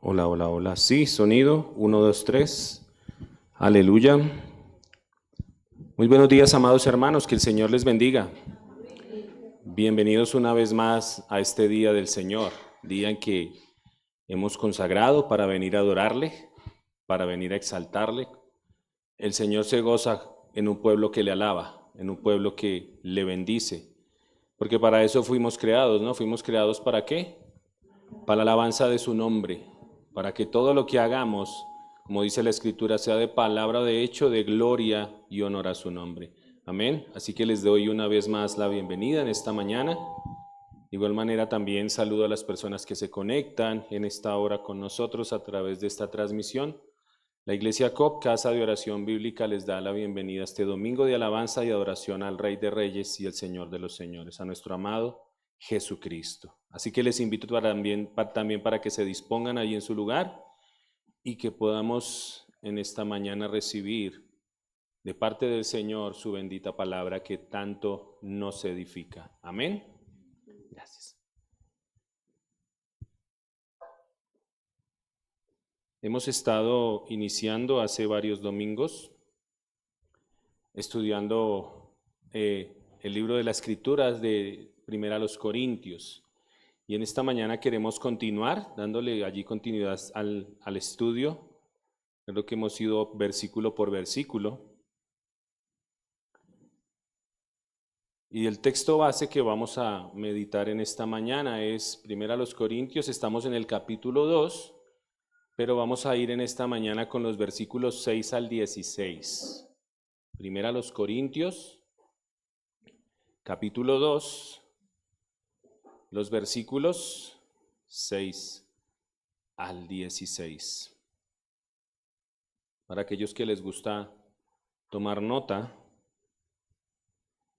Hola, hola, hola. Sí, sonido. 1, 2, 3. Aleluya. Muy buenos días, amados hermanos. Que el Señor les bendiga. Bienvenidos una vez más a este día del Señor. Día en que hemos consagrado para venir a adorarle, para venir a exaltarle. El Señor se goza en un pueblo que le alaba, en un pueblo que le bendice. Porque para eso fuimos creados, ¿no? Fuimos creados ¿para qué? Para la alabanza de su nombre, para que todo lo que hagamos, como dice la Escritura, sea de palabra, de hecho, de gloria y honor a su nombre. Amén. Así que les doy una vez más la bienvenida en esta mañana. De igual manera también saludo a las personas que se conectan en esta hora con nosotros a través de esta transmisión. La Iglesia COP, Casa de Oración Bíblica, les da la bienvenida este domingo de alabanza y adoración al Rey de Reyes y el Señor de los Señores, a nuestro amado Jesucristo. Así que les invito también para que se dispongan ahí en su lugar y que podamos en esta mañana recibir de parte del Señor su bendita palabra que tanto nos edifica. Amén. Gracias. Hemos estado iniciando hace varios domingos estudiando el libro de las Escrituras de Primera a los Corintios. Y en esta mañana queremos continuar, dándole allí continuidad al estudio. Es lo que hemos ido versículo por versículo. Y el texto base que vamos a meditar en esta mañana es Primera a los Corintios. Estamos en el capítulo 2, pero vamos a ir en esta mañana con los versículos 6 al 16. Primera a los Corintios, capítulo 2, los versículos 6 al 16. Para aquellos que les gusta tomar nota,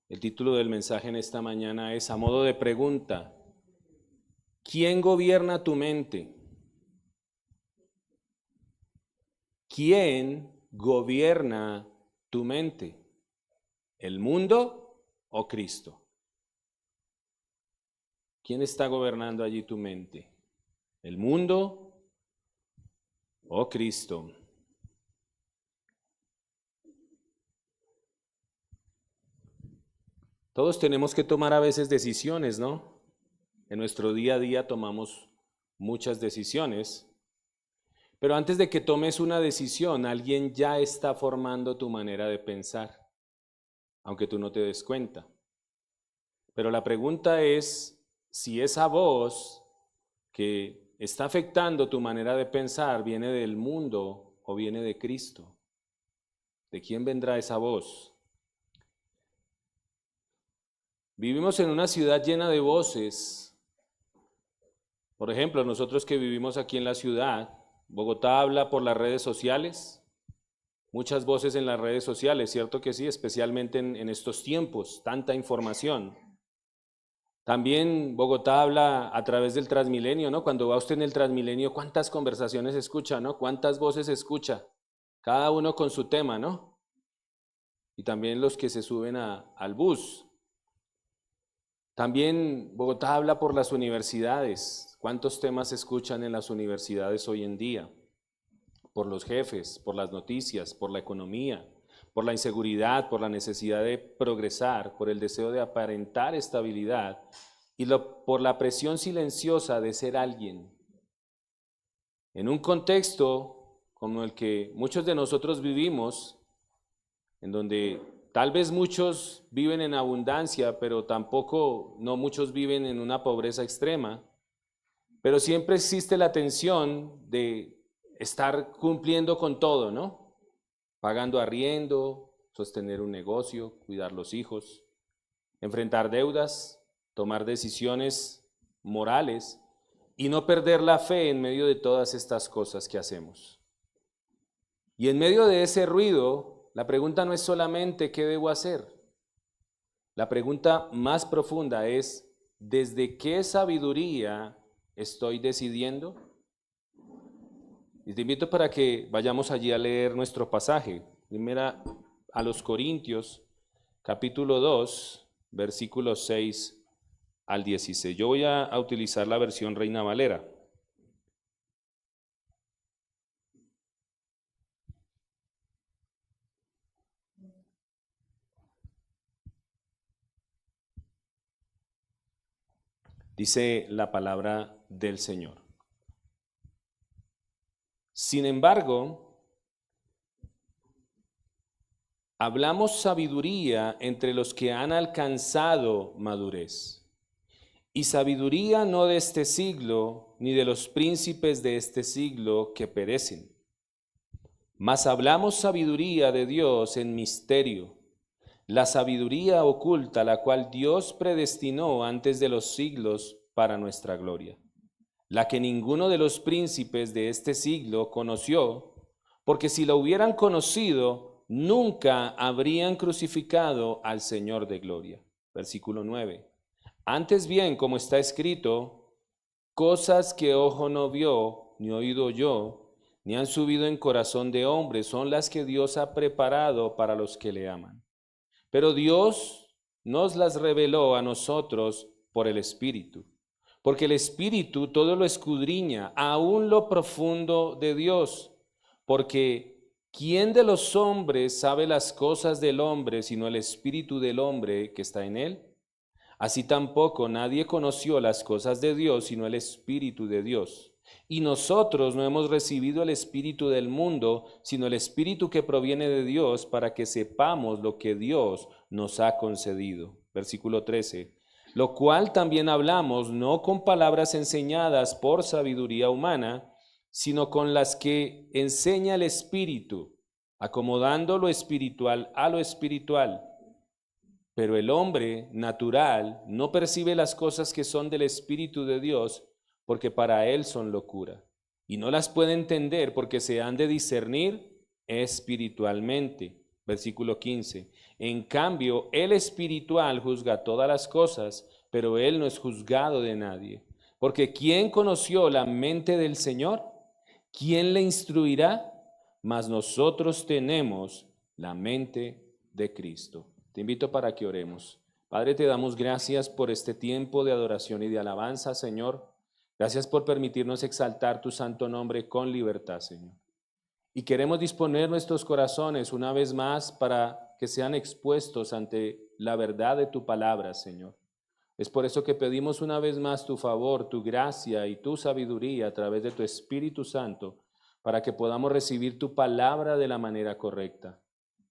el título del mensaje en esta mañana es a modo de pregunta: ¿quién gobierna tu mente? ¿Quién gobierna tu mente? ¿El mundo o Cristo? ¿Quién está gobernando allí tu mente? ¿El mundo o Cristo? Todos tenemos que tomar a veces decisiones, ¿no? En nuestro día a día tomamos muchas decisiones, pero antes de que tomes una decisión, alguien ya está formando tu manera de pensar, aunque tú no te des cuenta. Pero la pregunta es si esa voz que está afectando tu manera de pensar viene del mundo o viene de Cristo. ¿De quién vendrá esa voz? Vivimos en una ciudad llena de voces. Por ejemplo, nosotros que vivimos aquí en la ciudad, Bogotá habla por las redes sociales, muchas voces en las redes sociales, ¿cierto que sí? Especialmente en estos tiempos, tanta información. También Bogotá habla a través del Transmilenio, ¿no? Cuando va usted en el Transmilenio, ¿cuántas conversaciones escucha, no? ¿Cuántas voces escucha? Cada uno con su tema, ¿no? Y también los que se suben al bus. También Bogotá habla por las universidades. ¿Cuántos temas se escuchan en las universidades hoy en día? Por los jefes, por las noticias, por la economía, por la inseguridad, por la necesidad de progresar, por el deseo de aparentar estabilidad y por la presión silenciosa de ser alguien. En un contexto como el que muchos de nosotros vivimos, en donde tal vez muchos viven en abundancia, pero tampoco no muchos viven en una pobreza extrema, pero siempre existe la tensión de estar cumpliendo con todo, ¿no? Pagando arriendo, sostener un negocio, cuidar los hijos, enfrentar deudas, tomar decisiones morales y no perder la fe en medio de todas estas cosas que hacemos. Y en medio de ese ruido, la pregunta no es solamente ¿qué debo hacer? La pregunta más profunda es ¿desde qué sabiduría estoy decidiendo? Y te invito para que vayamos allí a leer nuestro pasaje. Primera a los Corintios, capítulo 2, versículos 6 al 16. Yo voy a utilizar la versión Reina Valera. dice la palabra del Señor. Sin embargo, hablamos sabiduría entre los que han alcanzado madurez. Y sabiduría no de este siglo, ni de los príncipes de este siglo que perecen. Mas hablamos sabiduría de Dios en misterio, la sabiduría oculta, la cual Dios predestinó antes de los siglos para nuestra gloria, la que ninguno de los príncipes de este siglo conoció, porque si la hubieran conocido, nunca habrían crucificado al Señor de gloria. Versículo 9. Antes bien, como está escrito, cosas que ojo no vio, ni oído oyó, ni han subido en corazón de hombre, son las que Dios ha preparado para los que le aman. Pero Dios nos las reveló a nosotros por el Espíritu, porque el Espíritu todo lo escudriña, aún lo profundo de Dios, porque ¿quién de los hombres sabe las cosas del hombre sino el Espíritu del hombre que está en él? Así tampoco nadie conoció las cosas de Dios sino el Espíritu de Dios. Y nosotros no hemos recibido el Espíritu del mundo, sino el Espíritu que proviene de Dios, para que sepamos lo que Dios nos ha concedido. Versículo 13. Lo cual también hablamos, no con palabras enseñadas por sabiduría humana, sino con las que enseña el Espíritu, acomodando lo espiritual a lo espiritual. Pero el hombre natural no percibe las cosas que son del Espíritu de Dios, porque para él son locura, y no las puede entender porque se han de discernir espiritualmente. Versículo 15. En cambio, el espiritual juzga todas las cosas, pero él no es juzgado de nadie. Porque ¿quién conoció la mente del Señor? ¿Quién le instruirá? Mas nosotros tenemos la mente de Cristo. Te invito para que oremos. Padre, te damos gracias por este tiempo de adoración y de alabanza, Señor. Gracias por permitirnos exaltar tu santo nombre con libertad, Señor. Y queremos disponer nuestros corazones una vez más para que sean expuestos ante la verdad de tu palabra, Señor. Es por eso que pedimos una vez más tu favor, tu gracia y tu sabiduría a través de tu Espíritu Santo, para que podamos recibir tu palabra de la manera correcta.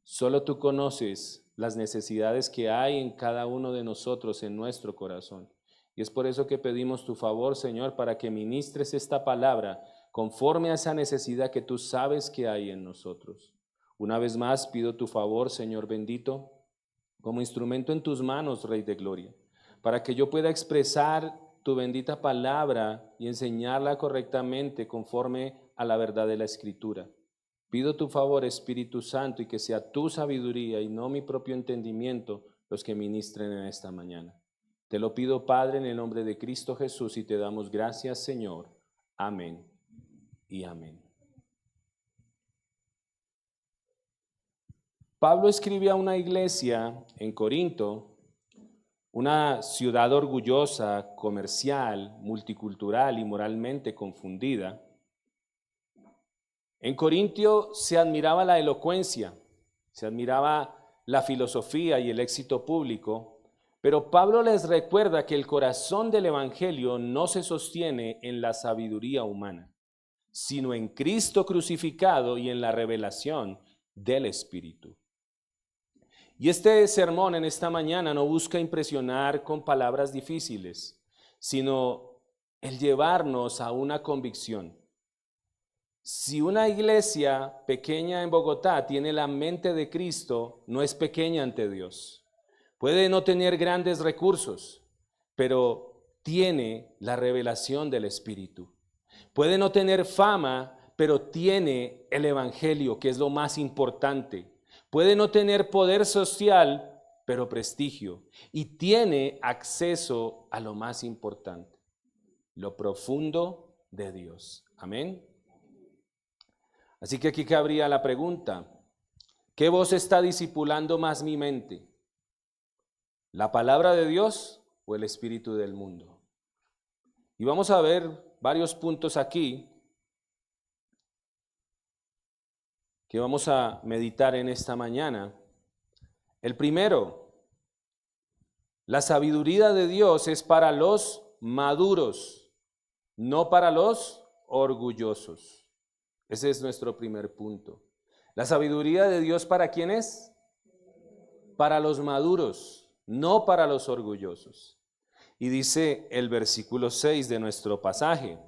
Solo tú conoces las necesidades que hay en cada uno de nosotros en nuestro corazón. Y es por eso que pedimos tu favor, Señor, para que ministres esta palabra conforme a esa necesidad que tú sabes que hay en nosotros. Una vez más pido tu favor, Señor bendito, como instrumento en tus manos, Rey de Gloria, para que yo pueda expresar tu bendita palabra y enseñarla correctamente conforme a la verdad de la Escritura. Pido tu favor, Espíritu Santo, y que sea tu sabiduría y no mi propio entendimiento los que ministren en esta mañana. Te lo pido, Padre, en el nombre de Cristo Jesús, y te damos gracias, Señor. Amén y amén. Pablo escribe a una iglesia en Corinto, una ciudad orgullosa, comercial, multicultural y moralmente confundida. En Corintio se admiraba la elocuencia, se admiraba la filosofía y el éxito público, pero Pablo les recuerda que el corazón del evangelio no se sostiene en la sabiduría humana, sino en Cristo crucificado y en la revelación del Espíritu. Y este sermón en esta mañana no busca impresionar con palabras difíciles, sino el llevarnos a una convicción. Si una iglesia pequeña en Bogotá tiene la mente de Cristo, no es pequeña ante Dios. Puede no tener grandes recursos, pero tiene la revelación del Espíritu. Puede no tener fama, pero tiene el Evangelio, que es lo más importante. Puede no tener poder social, pero prestigio. Y tiene acceso a lo más importante, lo profundo de Dios. Amén. Así que aquí cabría la pregunta: ¿qué voz está discipulando más mi mente? ¿La palabra de Dios o el espíritu del mundo? Y vamos a ver varios puntos aquí que vamos a meditar en esta mañana. El primero, la sabiduría de Dios es para los maduros, no para los orgullosos. Ese es nuestro primer punto. La sabiduría de Dios, ¿para quién es? Para los maduros, no para los orgullosos. Y dice el versículo 6 de nuestro pasaje.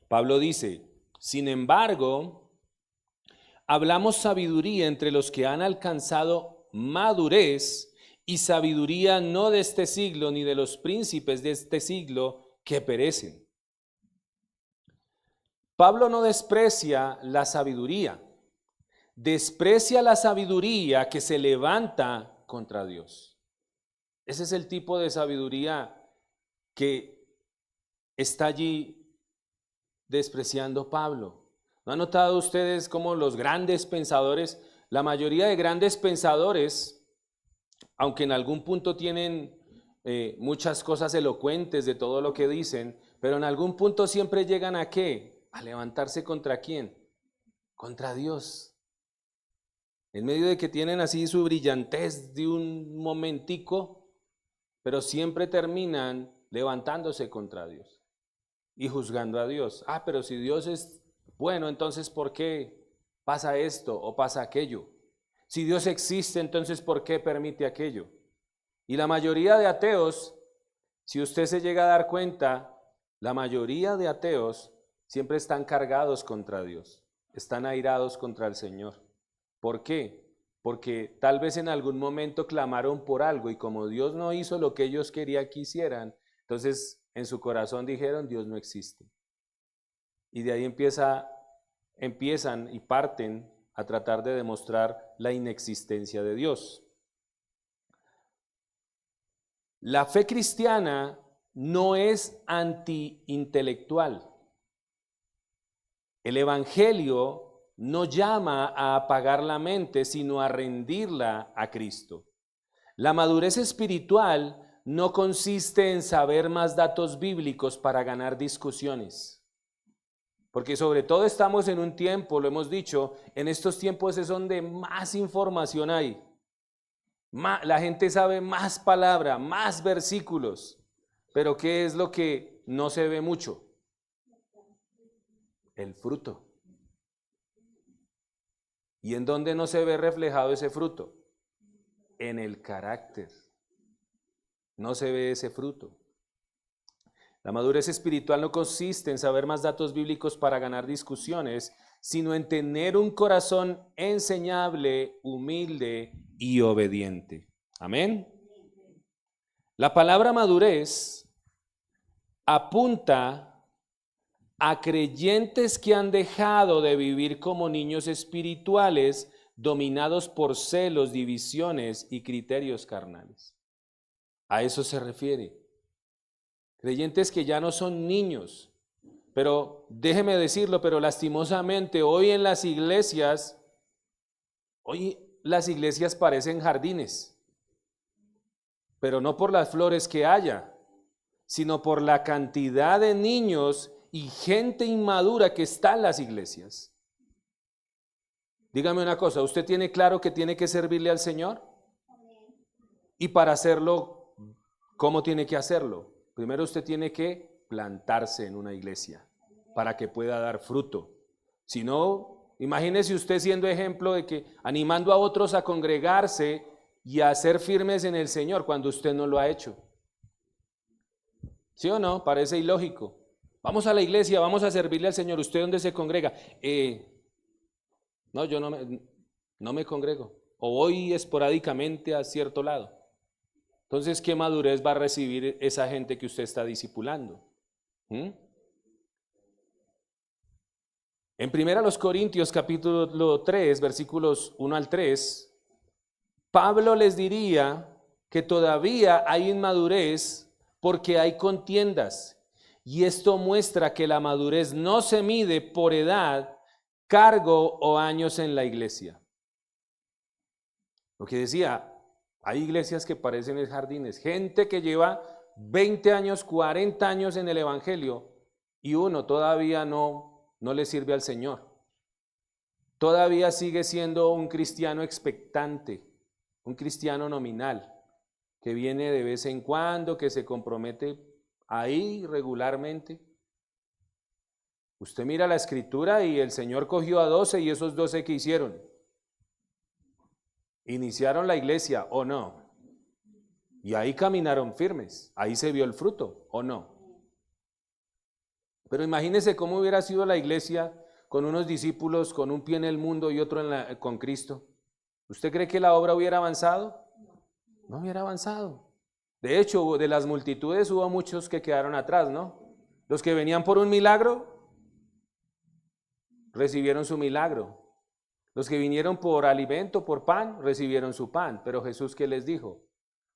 Pablo dice, sin embargo, hablamos sabiduría entre los que han alcanzado madurez, y sabiduría no de este siglo ni de los príncipes de este siglo que perecen. Pablo no desprecia la sabiduría, desprecia la sabiduría que se levanta contra Dios. Ese es el tipo de sabiduría que está allí despreciando Pablo. ¿No han notado ustedes cómo los grandes pensadores, la mayoría de grandes pensadores, aunque en algún punto tienen muchas cosas elocuentes de todo lo que dicen, pero en algún punto siempre llegan ¿a qué? A levantarse ¿contra quién? Contra Dios. En medio de que tienen así su brillantez de un momentico, pero siempre terminan levantándose contra Dios y juzgando a Dios. Pero si Dios es bueno, entonces ¿por qué pasa esto o pasa aquello? Si Dios existe, entonces ¿por qué permite aquello? Y la mayoría de ateos, si usted se llega a dar cuenta, la mayoría de ateos siempre están cargados contra Dios, están airados contra el Señor. ¿Por qué? Porque tal vez en algún momento clamaron por algo y como Dios no hizo lo que ellos querían que hicieran, entonces en su corazón dijeron, Dios no existe. Y de ahí empiezan y parten a tratar de demostrar la inexistencia de Dios. La fe cristiana no es antiintelectual. El Evangelio no llama a apagar la mente, sino a rendirla a Cristo. La madurez espiritual no consiste en saber más datos bíblicos para ganar discusiones. Porque sobre todo estamos en un tiempo, lo hemos dicho, en estos tiempos es donde más información hay. La gente sabe más palabra, más versículos. Pero ¿qué es lo que no se ve mucho? El fruto. ¿Y en dónde no se ve reflejado ese fruto? En el carácter. No se ve ese fruto. La madurez espiritual no consiste en saber más datos bíblicos para ganar discusiones, sino en tener un corazón enseñable, humilde y obediente. Amén. La palabra madurez apunta a creyentes que han dejado de vivir como niños espirituales, dominados por celos, divisiones y criterios carnales. A eso se refiere. Creyentes que ya no son niños, pero déjeme decirlo, pero lastimosamente hoy las iglesias parecen jardines, pero no por las flores que haya, sino por la cantidad de niños y gente inmadura que está en las iglesias. Dígame una cosa, ¿usted tiene claro que tiene que servirle al Señor? Y para hacerlo, ¿cómo tiene que hacerlo? Primero usted tiene que plantarse en una iglesia para que pueda dar fruto. Si no, imagínese usted siendo ejemplo de que animando a otros a congregarse y a ser firmes en el Señor cuando usted no lo ha hecho. ¿Sí o no? Parece ilógico. Vamos a la iglesia, vamos a servirle al Señor. ¿Usted dónde se congrega? No, yo no me congrego. O voy esporádicamente a cierto lado. Entonces, ¿qué madurez va a recibir esa gente que usted está discipulando? En 1 Corintios capítulo 3, versículos 1 al 3, Pablo les diría que todavía hay inmadurez porque hay contiendas. Y esto muestra que la madurez no se mide por edad, cargo o años en la iglesia. Lo que decía, hay iglesias que parecen jardines, gente que lleva 20 años, 40 años en el evangelio y uno todavía no le sirve al Señor. Todavía sigue siendo un cristiano expectante, un cristiano nominal. que viene de vez en cuando, que se compromete ahí regularmente. Usted mira la escritura y el Señor cogió a 12 y esos 12 ¿qué hicieron? ¿Iniciaron la iglesia o no? Y ahí caminaron firmes, ahí se vio el fruto o no. Pero imagínese cómo hubiera sido la iglesia con unos discípulos con un pie en el mundo y otro con Cristo. ¿Usted cree que la obra hubiera avanzado? No hubiera avanzado. De hecho, de las multitudes hubo muchos que quedaron atrás, ¿no? Los que venían por un milagro, recibieron su milagro. Los que vinieron por alimento, por pan, recibieron su pan. Pero Jesús, ¿qué les dijo?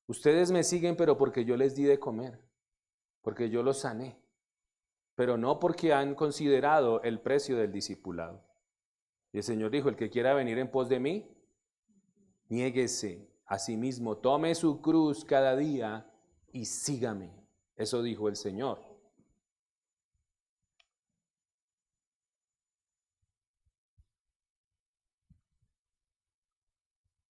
Ustedes me siguen, pero porque yo les di de comer, porque yo los sané, pero no porque han considerado el precio del discipulado. Y el Señor dijo, el que quiera venir en pos de mí, niéguese a sí mismo, tome su cruz cada día y sígame. Eso dijo el Señor.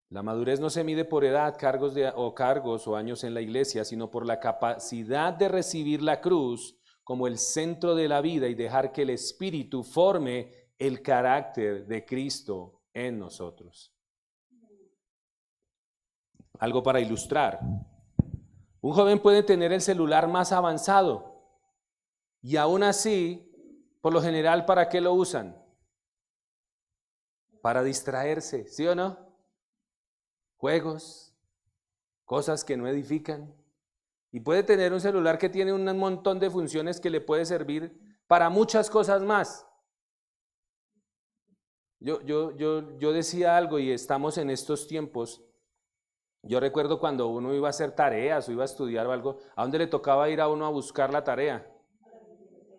La madurez no se mide por edad, cargos o años en la iglesia, sino por la capacidad de recibir la cruz como el centro de la vida y dejar que el Espíritu forme el carácter de Cristo en nosotros. Algo para ilustrar. Un joven puede tener el celular más avanzado y aún así, por lo general, ¿para qué lo usan? Para distraerse, ¿sí o no? Juegos, cosas que no edifican. Y puede tener un celular que tiene un montón de funciones que le puede servir para muchas cosas más. Yo decía algo y estamos en estos tiempos. Yo recuerdo cuando uno iba a hacer tareas o iba a estudiar o algo, ¿a dónde le tocaba ir a uno a buscar la tarea?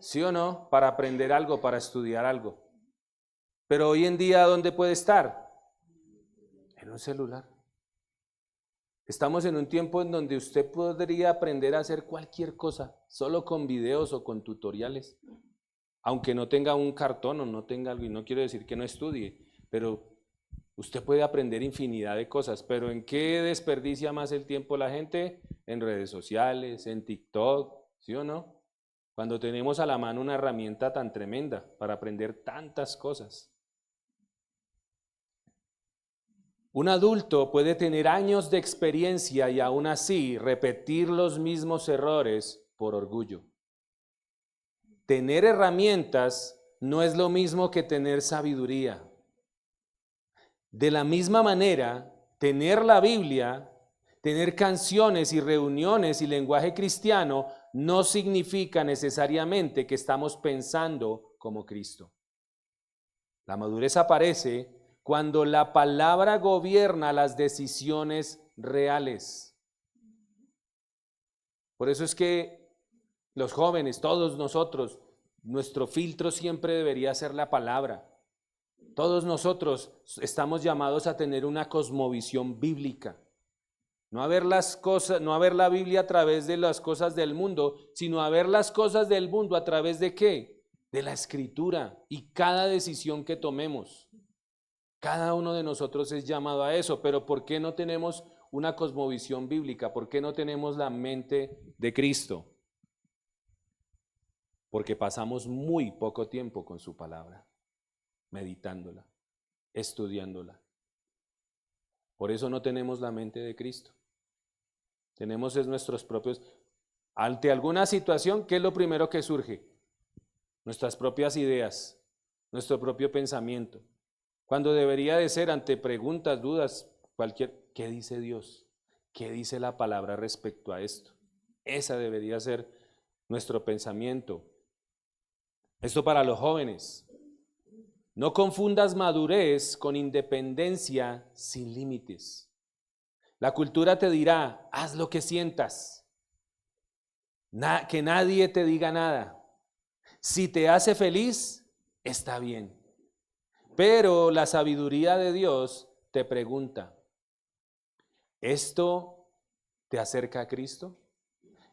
¿Sí o no? Para aprender algo, para estudiar algo. Pero hoy en día, ¿dónde puede estar? En un celular. Estamos en un tiempo en donde usted podría aprender a hacer cualquier cosa, solo con videos o con tutoriales. Aunque no tenga un cartón o no tenga algo, y no quiero decir que no estudie, pero usted puede aprender infinidad de cosas. Pero ¿en qué desperdicia más el tiempo la gente? En redes sociales, en TikTok, ¿sí o no? Cuando tenemos a la mano una herramienta tan tremenda para aprender tantas cosas. Un adulto puede tener años de experiencia y aún así repetir los mismos errores por orgullo. Tener herramientas no es lo mismo que tener sabiduría. De la misma manera, tener la Biblia, tener canciones y reuniones y lenguaje cristiano no significa necesariamente que estamos pensando como Cristo. La madurez aparece cuando la palabra gobierna las decisiones reales. Por eso es que los jóvenes, todos nosotros, nuestro filtro siempre debería ser la palabra. Todos nosotros estamos llamados a tener una cosmovisión bíblica. No a ver las cosas, no a ver la Biblia a través de las cosas del mundo, sino a ver las cosas del mundo a través de ¿qué? De la Escritura y cada decisión que tomemos. Cada uno de nosotros es llamado a eso, pero ¿por qué no tenemos una cosmovisión bíblica? ¿Por qué no tenemos la mente de Cristo? Porque pasamos muy poco tiempo con su palabra, meditándola, estudiándola. Por eso no tenemos la mente de Cristo. Tenemos nuestros propios. Ante alguna situación, ¿qué es lo primero que surge? Nuestras propias ideas, nuestro propio pensamiento. Cuando debería de ser ante preguntas, dudas, ¿qué dice Dios? ¿Qué dice la palabra respecto a esto? Esa debería ser nuestro pensamiento. Esto para los jóvenes. No confundas madurez con independencia sin límites. La cultura te dirá, haz lo que sientas. Que nadie te diga nada. Si te hace feliz, está bien. Pero la sabiduría de Dios te pregunta, ¿esto te acerca a Cristo?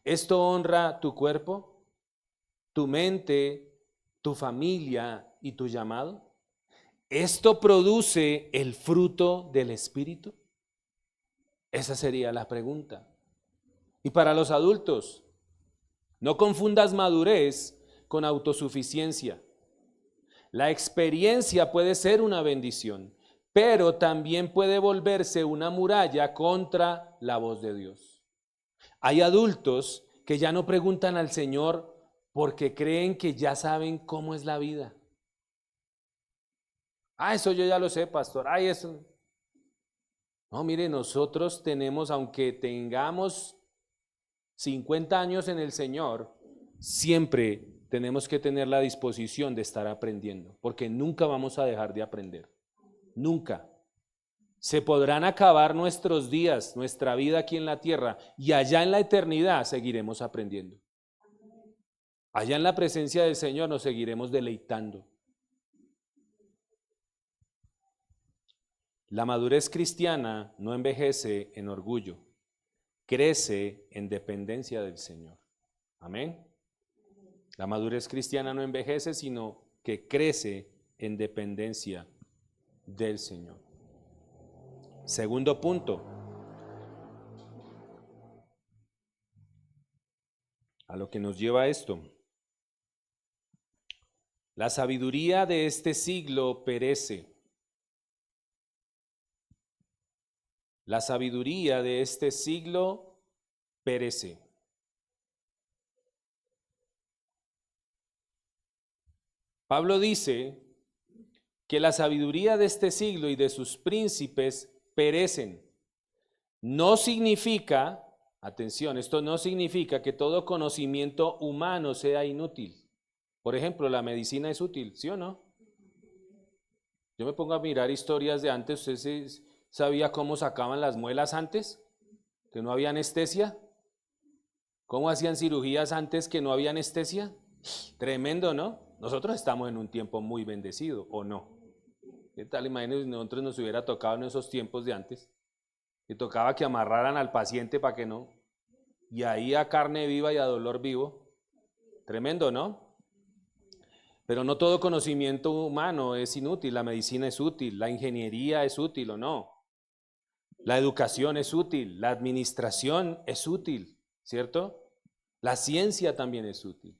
¿Esto honra tu cuerpo, tu mente, tu familia y tu llamado? ¿Esto produce el fruto del Espíritu? Esa sería la pregunta. Y para los adultos, no confundas madurez con autosuficiencia. La experiencia puede ser una bendición, pero también puede volverse una muralla contra la voz de Dios. Hay adultos que ya no preguntan al Señor porque creen que ya saben cómo es la vida. Eso yo ya lo sé, pastor. Eso. No, mire, nosotros tenemos, aunque tengamos 50 años en el Señor, siempre tenemos que tener la disposición de estar aprendiendo, porque nunca vamos a dejar de aprender. Nunca. Se podrán acabar nuestros días, nuestra vida aquí en la tierra, y allá en la eternidad seguiremos aprendiendo. Allá en la presencia del Señor nos seguiremos deleitando. La madurez cristiana no envejece en orgullo, crece en dependencia del Señor. Amén. La madurez cristiana no envejece, sino que crece en dependencia del Señor. Segundo punto. A lo que nos lleva esto. La sabiduría de este siglo perece. La sabiduría de este siglo perece. Pablo dice que la sabiduría de este siglo y de sus príncipes perecen. No significa, atención, esto no significa que todo conocimiento humano sea inútil. Por ejemplo, la medicina es útil, ¿sí o no? Yo me pongo a mirar historias de antes. ¿Usted sabía cómo sacaban las muelas antes? ¿Que no había anestesia? ¿Cómo hacían cirugías antes que no había anestesia? Tremendo, ¿no? Nosotros estamos en un tiempo muy bendecido, ¿o no? ¿Qué tal? Imagínense si nosotros nos hubiera tocado en esos tiempos de antes. Que tocaba que amarraran al paciente para que no. Y ahí a carne viva y a dolor vivo. Tremendo, ¿no? Pero no todo conocimiento humano es inútil. La medicina es útil, la ingeniería es útil, ¿o no? La educación es útil, la administración es útil, ¿cierto? La ciencia también es útil.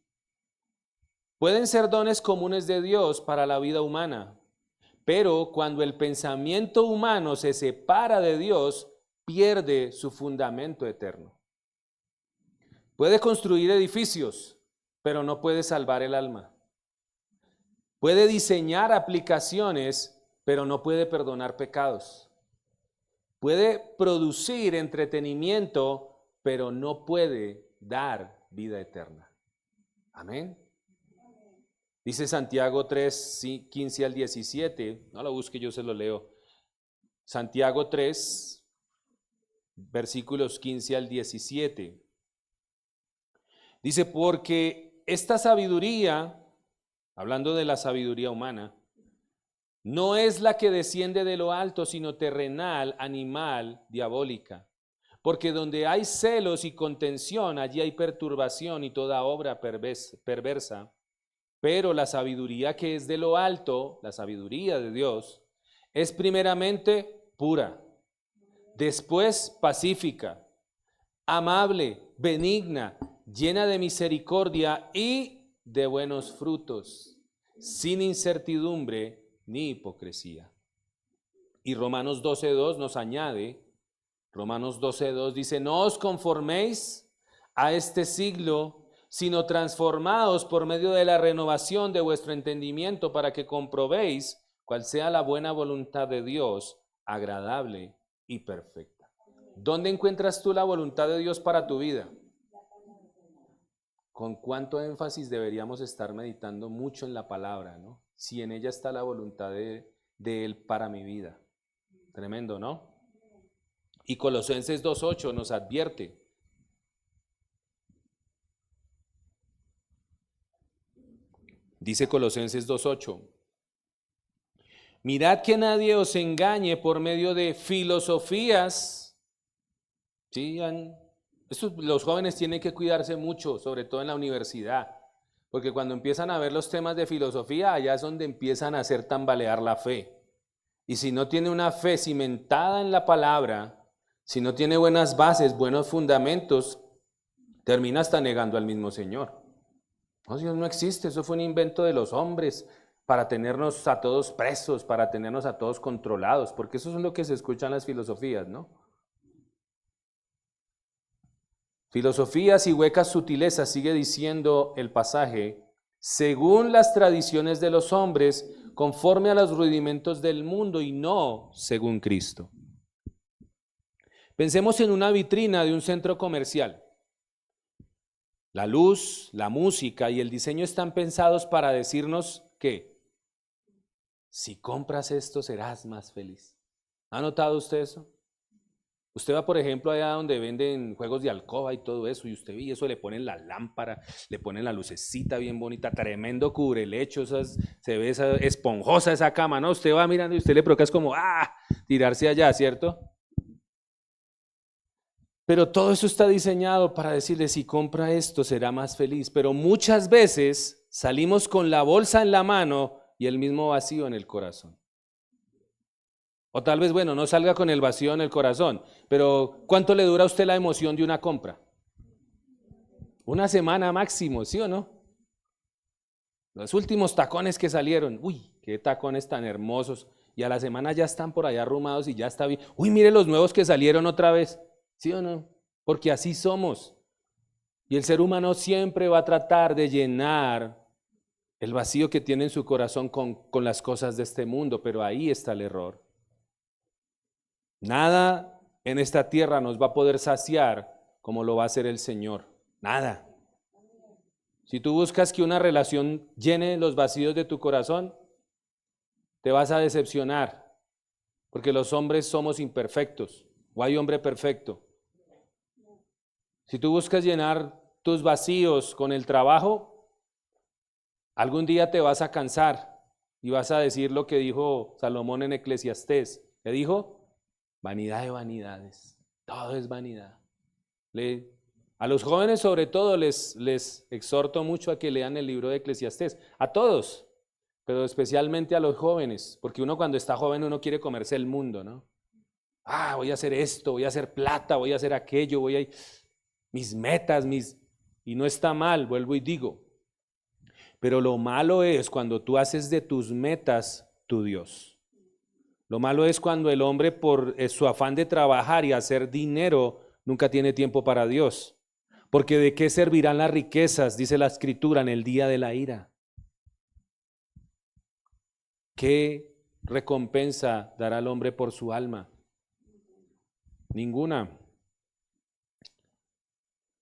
Pueden ser dones comunes de Dios para la vida humana, pero cuando el pensamiento humano se separa de Dios, pierde su fundamento eterno. Puede construir edificios, pero no puede salvar el alma. Puede diseñar aplicaciones, pero no puede perdonar pecados. Puede producir entretenimiento, pero no puede dar vida eterna. Amén. Dice Santiago 3, 15 al 17, no lo busque, yo se lo leo. Santiago 3, versículos 15 al 17. Dice, porque esta sabiduría, hablando de la sabiduría humana, no es la que desciende de lo alto, sino terrenal, animal, diabólica. Porque donde hay celos y contención, allí hay perturbación y toda obra perversa. Pero la sabiduría que es de lo alto, la sabiduría de Dios, es primeramente pura, después pacífica, amable, benigna, llena de misericordia y de buenos frutos, sin incertidumbre ni hipocresía. Y Romanos 12:2 nos añade, Romanos 12:2 dice, no os conforméis a este siglo, sino transformados por medio de la renovación de vuestro entendimiento para que comprobéis cuál sea la buena voluntad de Dios, agradable y perfecta. ¿Dónde encuentras tú la voluntad de Dios para tu vida? ¿Con cuánto énfasis deberíamos estar meditando mucho en la palabra, ¿no? Si en ella está la voluntad de Él para mi vida. Tremendo, ¿no? Y Colosenses 2:8 nos advierte. Dice Colosenses 2:8, mirad que nadie os engañe por medio de filosofías. ¿Sí? Los jóvenes tienen que cuidarse mucho, sobre todo en la universidad, porque cuando empiezan a ver los temas de filosofía, allá es donde empiezan a hacer tambalear la fe. Y si no tiene una fe cimentada en la palabra, si no tiene buenas bases, buenos fundamentos, termina hasta negando al mismo Señor. No, Dios no existe, eso fue un invento de los hombres para tenernos a todos presos, para tenernos a todos controlados, porque eso es lo que se escucha en las filosofías, ¿no? Filosofías y huecas sutilezas, sigue diciendo el pasaje, según las tradiciones de los hombres, conforme a los rudimentos del mundo y no según Cristo. Pensemos en una vitrina de un centro comercial. La luz, la música y el diseño están pensados para decirnos que si compras esto serás más feliz. ¿Ha notado usted eso? Usted va, por ejemplo, allá donde venden juegos de alcoba y todo eso, y usted ve y eso le ponen la lámpara, le ponen la lucecita bien bonita, tremendo cubrelecho, se ve esa esponjosa esa cama, ¿no? Usted va mirando y usted le provoca es como, tirarse allá, ¿cierto? Pero todo eso está diseñado para decirle, si compra esto será más feliz. Pero muchas veces salimos con la bolsa en la mano y el mismo vacío en el corazón. O tal vez, bueno, no salga con el vacío en el corazón, pero ¿cuánto le dura a usted la emoción de una compra? Una semana máximo, ¿sí o no? Los últimos tacones que salieron, uy, qué tacones tan hermosos. Y a la semana ya están por allá arrumados y ya está bien. Uy, mire los nuevos que salieron otra vez, ¿sí o no? Porque así somos. Y el ser humano siempre va a tratar de llenar el vacío que tiene en su corazón con las cosas de este mundo, pero ahí está el error. Nada en esta tierra nos va a poder saciar como lo va a hacer el Señor. Nada. Si tú buscas que una relación llene los vacíos de tu corazón, te vas a decepcionar, porque los hombres somos imperfectos, o hay hombre perfecto. Si tú buscas llenar tus vacíos con el trabajo, algún día te vas a cansar y vas a decir lo que dijo Salomón en Eclesiastés. ¿Qué dijo? Vanidad de vanidades, todo es vanidad. A los jóvenes sobre todo les exhorto mucho a que lean el libro de Eclesiastés, a todos, pero especialmente a los jóvenes, porque uno cuando está joven uno quiere comerse el mundo, ¿no? Voy a hacer esto, voy a hacer plata, voy a hacer aquello, mis metas, y no está mal, vuelvo y digo, pero lo malo es cuando tú haces de tus metas tu Dios. Lo malo es cuando el hombre por su afán de trabajar y hacer dinero nunca tiene tiempo para Dios. Porque ¿de qué servirán las riquezas? Dice la Escritura en el día de la ira. ¿Qué recompensa dará el hombre por su alma? Ninguna.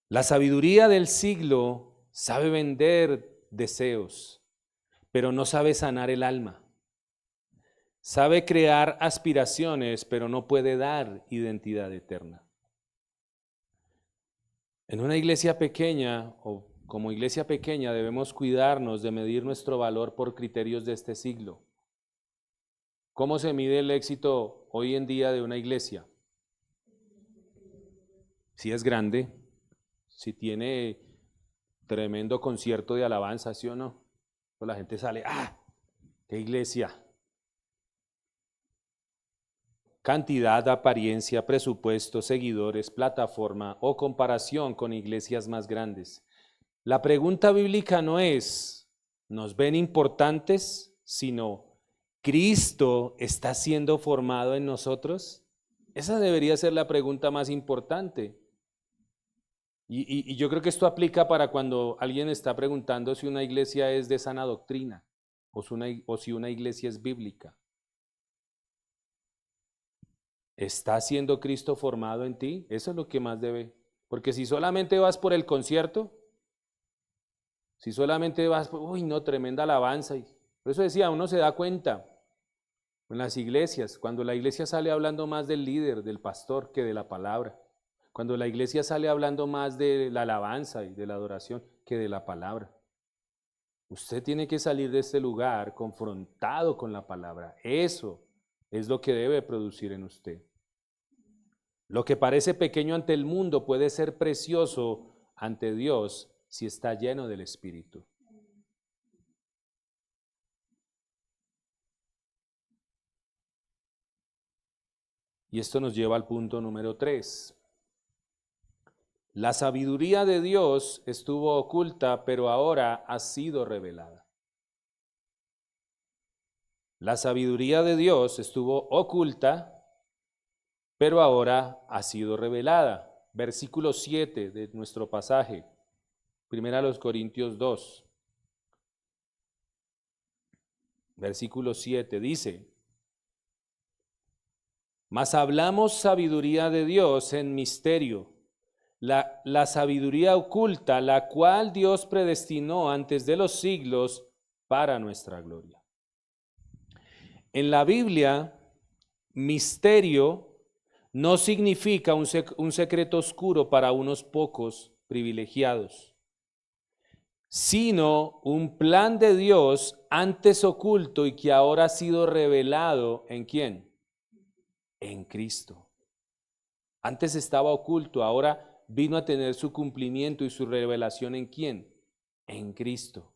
La sabiduría del siglo sabe vender deseos, pero no sabe sanar el alma. Sabe crear aspiraciones, pero no puede dar identidad eterna. En una iglesia pequeña o como iglesia pequeña debemos cuidarnos de medir nuestro valor por criterios de este siglo. ¿Cómo se mide el éxito hoy en día de una iglesia? Si es grande, si tiene tremendo concierto de alabanza, ¿sí o no? Pues la gente sale, ¡qué iglesia! Cantidad, apariencia, presupuesto, seguidores, plataforma o comparación con iglesias más grandes. La pregunta bíblica no es, ¿nos ven importantes? Sino, ¿Cristo está siendo formado en nosotros? Esa debería ser la pregunta más importante. Y yo creo que esto aplica para cuando alguien está preguntando si una iglesia es de sana doctrina o si una iglesia es bíblica. ¿Está siendo Cristo formado en ti? Eso es lo que más debe. Porque si solamente vas por el concierto, si solamente vas por, uy, no, tremenda alabanza. Por eso decía, uno se da cuenta en las iglesias, cuando la iglesia sale hablando más del líder, del pastor, que de la palabra. Cuando la iglesia sale hablando más de la alabanza y de la adoración que de la palabra. Usted tiene que salir de este lugar confrontado con la palabra. Eso es lo que debe producir en usted. Lo que parece pequeño ante el mundo puede ser precioso ante Dios si está lleno del Espíritu. Y esto nos lleva al punto número 3. La sabiduría de Dios estuvo oculta, pero ahora ha sido revelada. La sabiduría de Dios estuvo oculta, pero ahora ha sido revelada. Versículo 7 de nuestro pasaje, 1 Corintios 2. Versículo 7 dice: mas hablamos sabiduría de Dios en misterio, la sabiduría oculta, la cual Dios predestinó antes de los siglos para nuestra gloria. En la Biblia, misterio no significa un secreto oscuro para unos pocos privilegiados, sino un plan de Dios antes oculto y que ahora ha sido revelado ¿en quién? En Cristo. Antes estaba oculto, ahora vino a tener su cumplimiento y su revelación ¿en quién? En Cristo.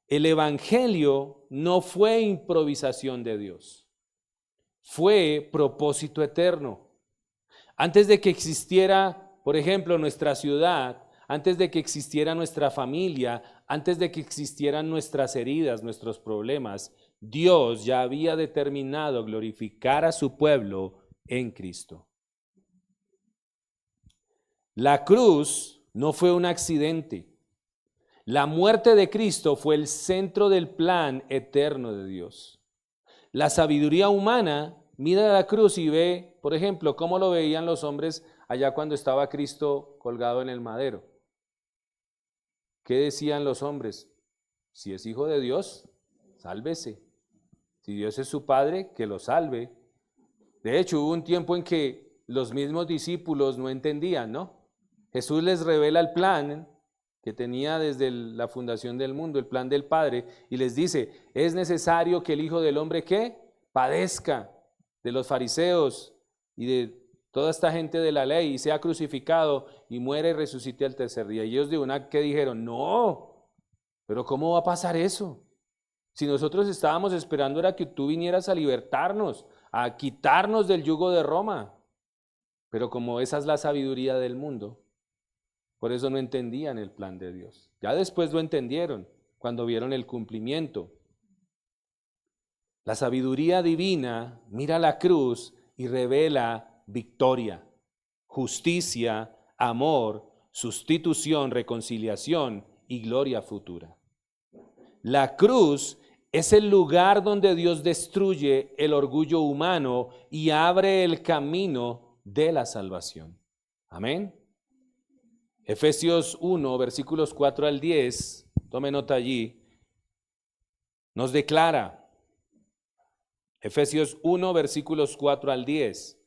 El Evangelio no fue improvisación de Dios, fue propósito eterno. Antes de que existiera, por ejemplo, nuestra ciudad, antes de que existiera nuestra familia, antes de que existieran nuestras heridas, nuestros problemas, Dios ya había determinado glorificar a su pueblo en Cristo. La cruz no fue un accidente. La muerte de Cristo fue el centro del plan eterno de Dios. La sabiduría humana mira la cruz y ve, por ejemplo, cómo lo veían los hombres allá cuando estaba Cristo colgado en el madero. ¿Qué decían los hombres? Si es hijo de Dios, sálvese. Si Dios es su Padre, que lo salve. De hecho, hubo un tiempo en que los mismos discípulos no entendían, ¿no? Jesús les revela el plan que tenía desde la fundación del mundo, el plan del Padre, y les dice, es necesario que el Hijo del Hombre, ¿qué? Padezca de los fariseos y de toda esta gente de la ley, y sea crucificado, y muera y resucite al tercer día. Y ellos de una que dijeron, no, pero ¿cómo va a pasar eso? Si nosotros estábamos esperando era que tú vinieras a libertarnos, a quitarnos del yugo de Roma. Pero como esa es la sabiduría del mundo, por eso no entendían el plan de Dios. Ya después lo entendieron cuando vieron el cumplimiento. La sabiduría divina mira la cruz y revela victoria, justicia, amor, sustitución, reconciliación y gloria futura. La cruz es el lugar donde Dios destruye el orgullo humano y abre el camino de la salvación. Amén. Efesios 1, versículos 4 al 10, tome nota allí, nos declara, Efesios 1, versículos 4 al 10,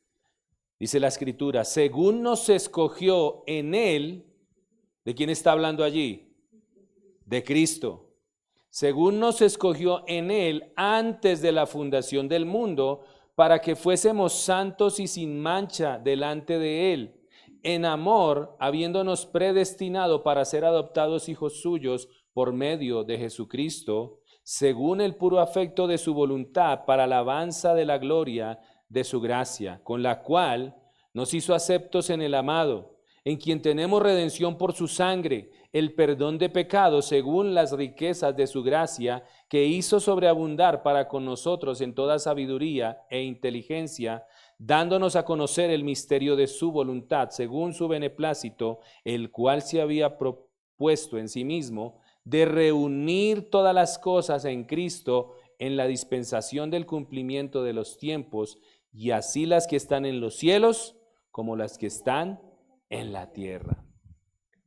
dice la Escritura, según nos escogió en Él, ¿de quién está hablando allí? De Cristo. Según nos escogió en Él antes de la fundación del mundo, para que fuésemos santos y sin mancha delante de Él, en amor, habiéndonos predestinado para ser adoptados hijos suyos por medio de Jesucristo, según el puro afecto de su voluntad, para alabanza de la gloria de su gracia, con la cual nos hizo aceptos en el amado, en quien tenemos redención por su sangre, el perdón de pecados según las riquezas de su gracia, que hizo sobreabundar para con nosotros en toda sabiduría e inteligencia, dándonos a conocer el misterio de su voluntad, según su beneplácito, el cual se había propuesto en sí mismo, de reunir todas las cosas en Cristo en la dispensación del cumplimiento de los tiempos, y así las que están en los cielos como las que están en la tierra.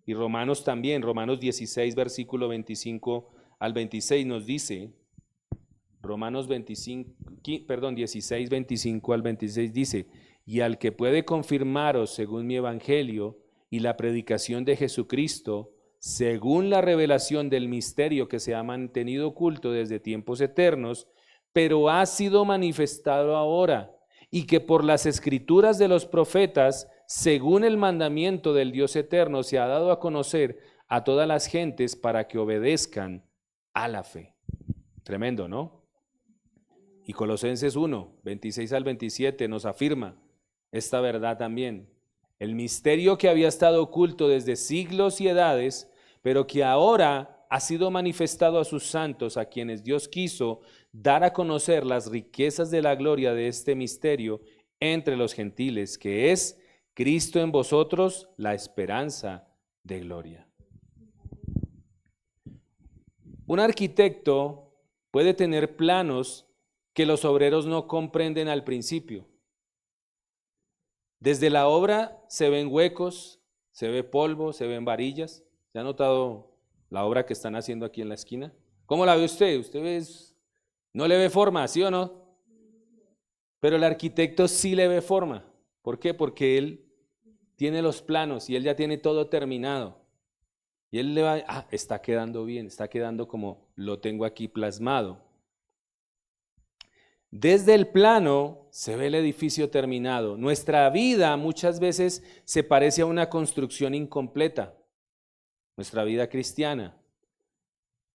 Y Romanos también, Romanos 16, versículo 25 al 26 nos dice, Romanos 16, 25 al 26 dice, y al que puede confirmaros según mi evangelio y la predicación de Jesucristo, según la revelación del misterio que se ha mantenido oculto desde tiempos eternos, pero ha sido manifestado ahora, y que por las escrituras de los profetas, según el mandamiento del Dios eterno, se ha dado a conocer a todas las gentes para que obedezcan a la fe. Tremendo, ¿no? Y Colosenses 1, 26 al 27 nos afirma esta verdad también. El misterio que había estado oculto desde siglos y edades, pero que ahora ha sido manifestado a sus santos, a quienes Dios quiso dar a conocer las riquezas de la gloria de este misterio entre los gentiles, que es Cristo en vosotros, la esperanza de gloria. Un arquitecto puede tener planos que los obreros no comprenden al principio. Desde la obra se ven huecos, se ve polvo, se ven varillas. ¿Se ha notado la obra que están haciendo aquí en la esquina? ¿Cómo la ve usted? No le ve forma, ¿sí o no? Pero el arquitecto sí le ve forma. ¿Por qué? Porque él tiene los planos y él ya tiene todo terminado. Y él le va, está quedando bien, está quedando como lo tengo aquí plasmado. Desde el plano se ve el edificio terminado. Nuestra vida muchas veces se parece a una construcción incompleta. Nuestra vida cristiana.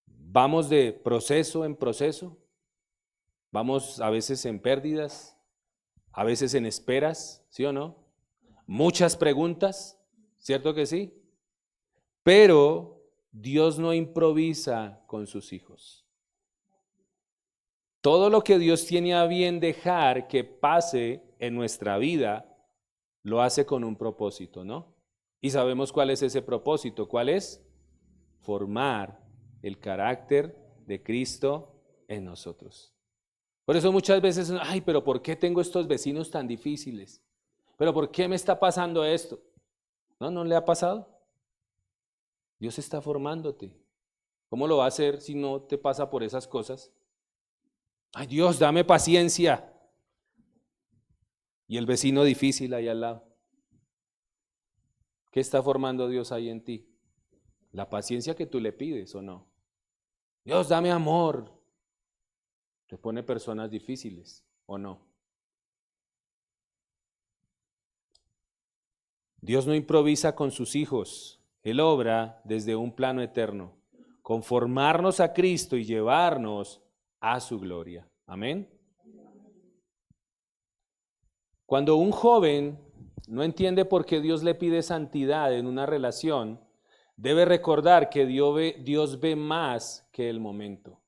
Vamos de proceso en proceso. Vamos a veces en pérdidas, a veces en esperas, ¿sí o no? Muchas preguntas, ¿cierto que sí? Pero Dios no improvisa con sus hijos. Todo lo que Dios tiene a bien dejar que pase en nuestra vida, lo hace con un propósito, ¿no? Y sabemos cuál es ese propósito. ¿Cuál es? Formar el carácter de Cristo en nosotros. Por eso muchas veces, pero ¿por qué tengo estos vecinos tan difíciles? ¿Pero por qué me está pasando esto? ¿No le ha pasado? Dios está formándote. ¿Cómo lo va a hacer si no te pasa por esas cosas? Ay, Dios, dame paciencia. Y el vecino difícil ahí al lado. ¿Qué está formando Dios ahí en ti? La paciencia que tú le pides, ¿o no? Dios, dame amor. Te pone personas difíciles, ¿o no? Dios no improvisa con sus hijos. Él obra desde un plano eterno, conformarnos a Cristo y llevarnos a su gloria. Amén. Cuando un joven no entiende por qué Dios le pide santidad en una relación, debe recordar que Dios ve más que el momento.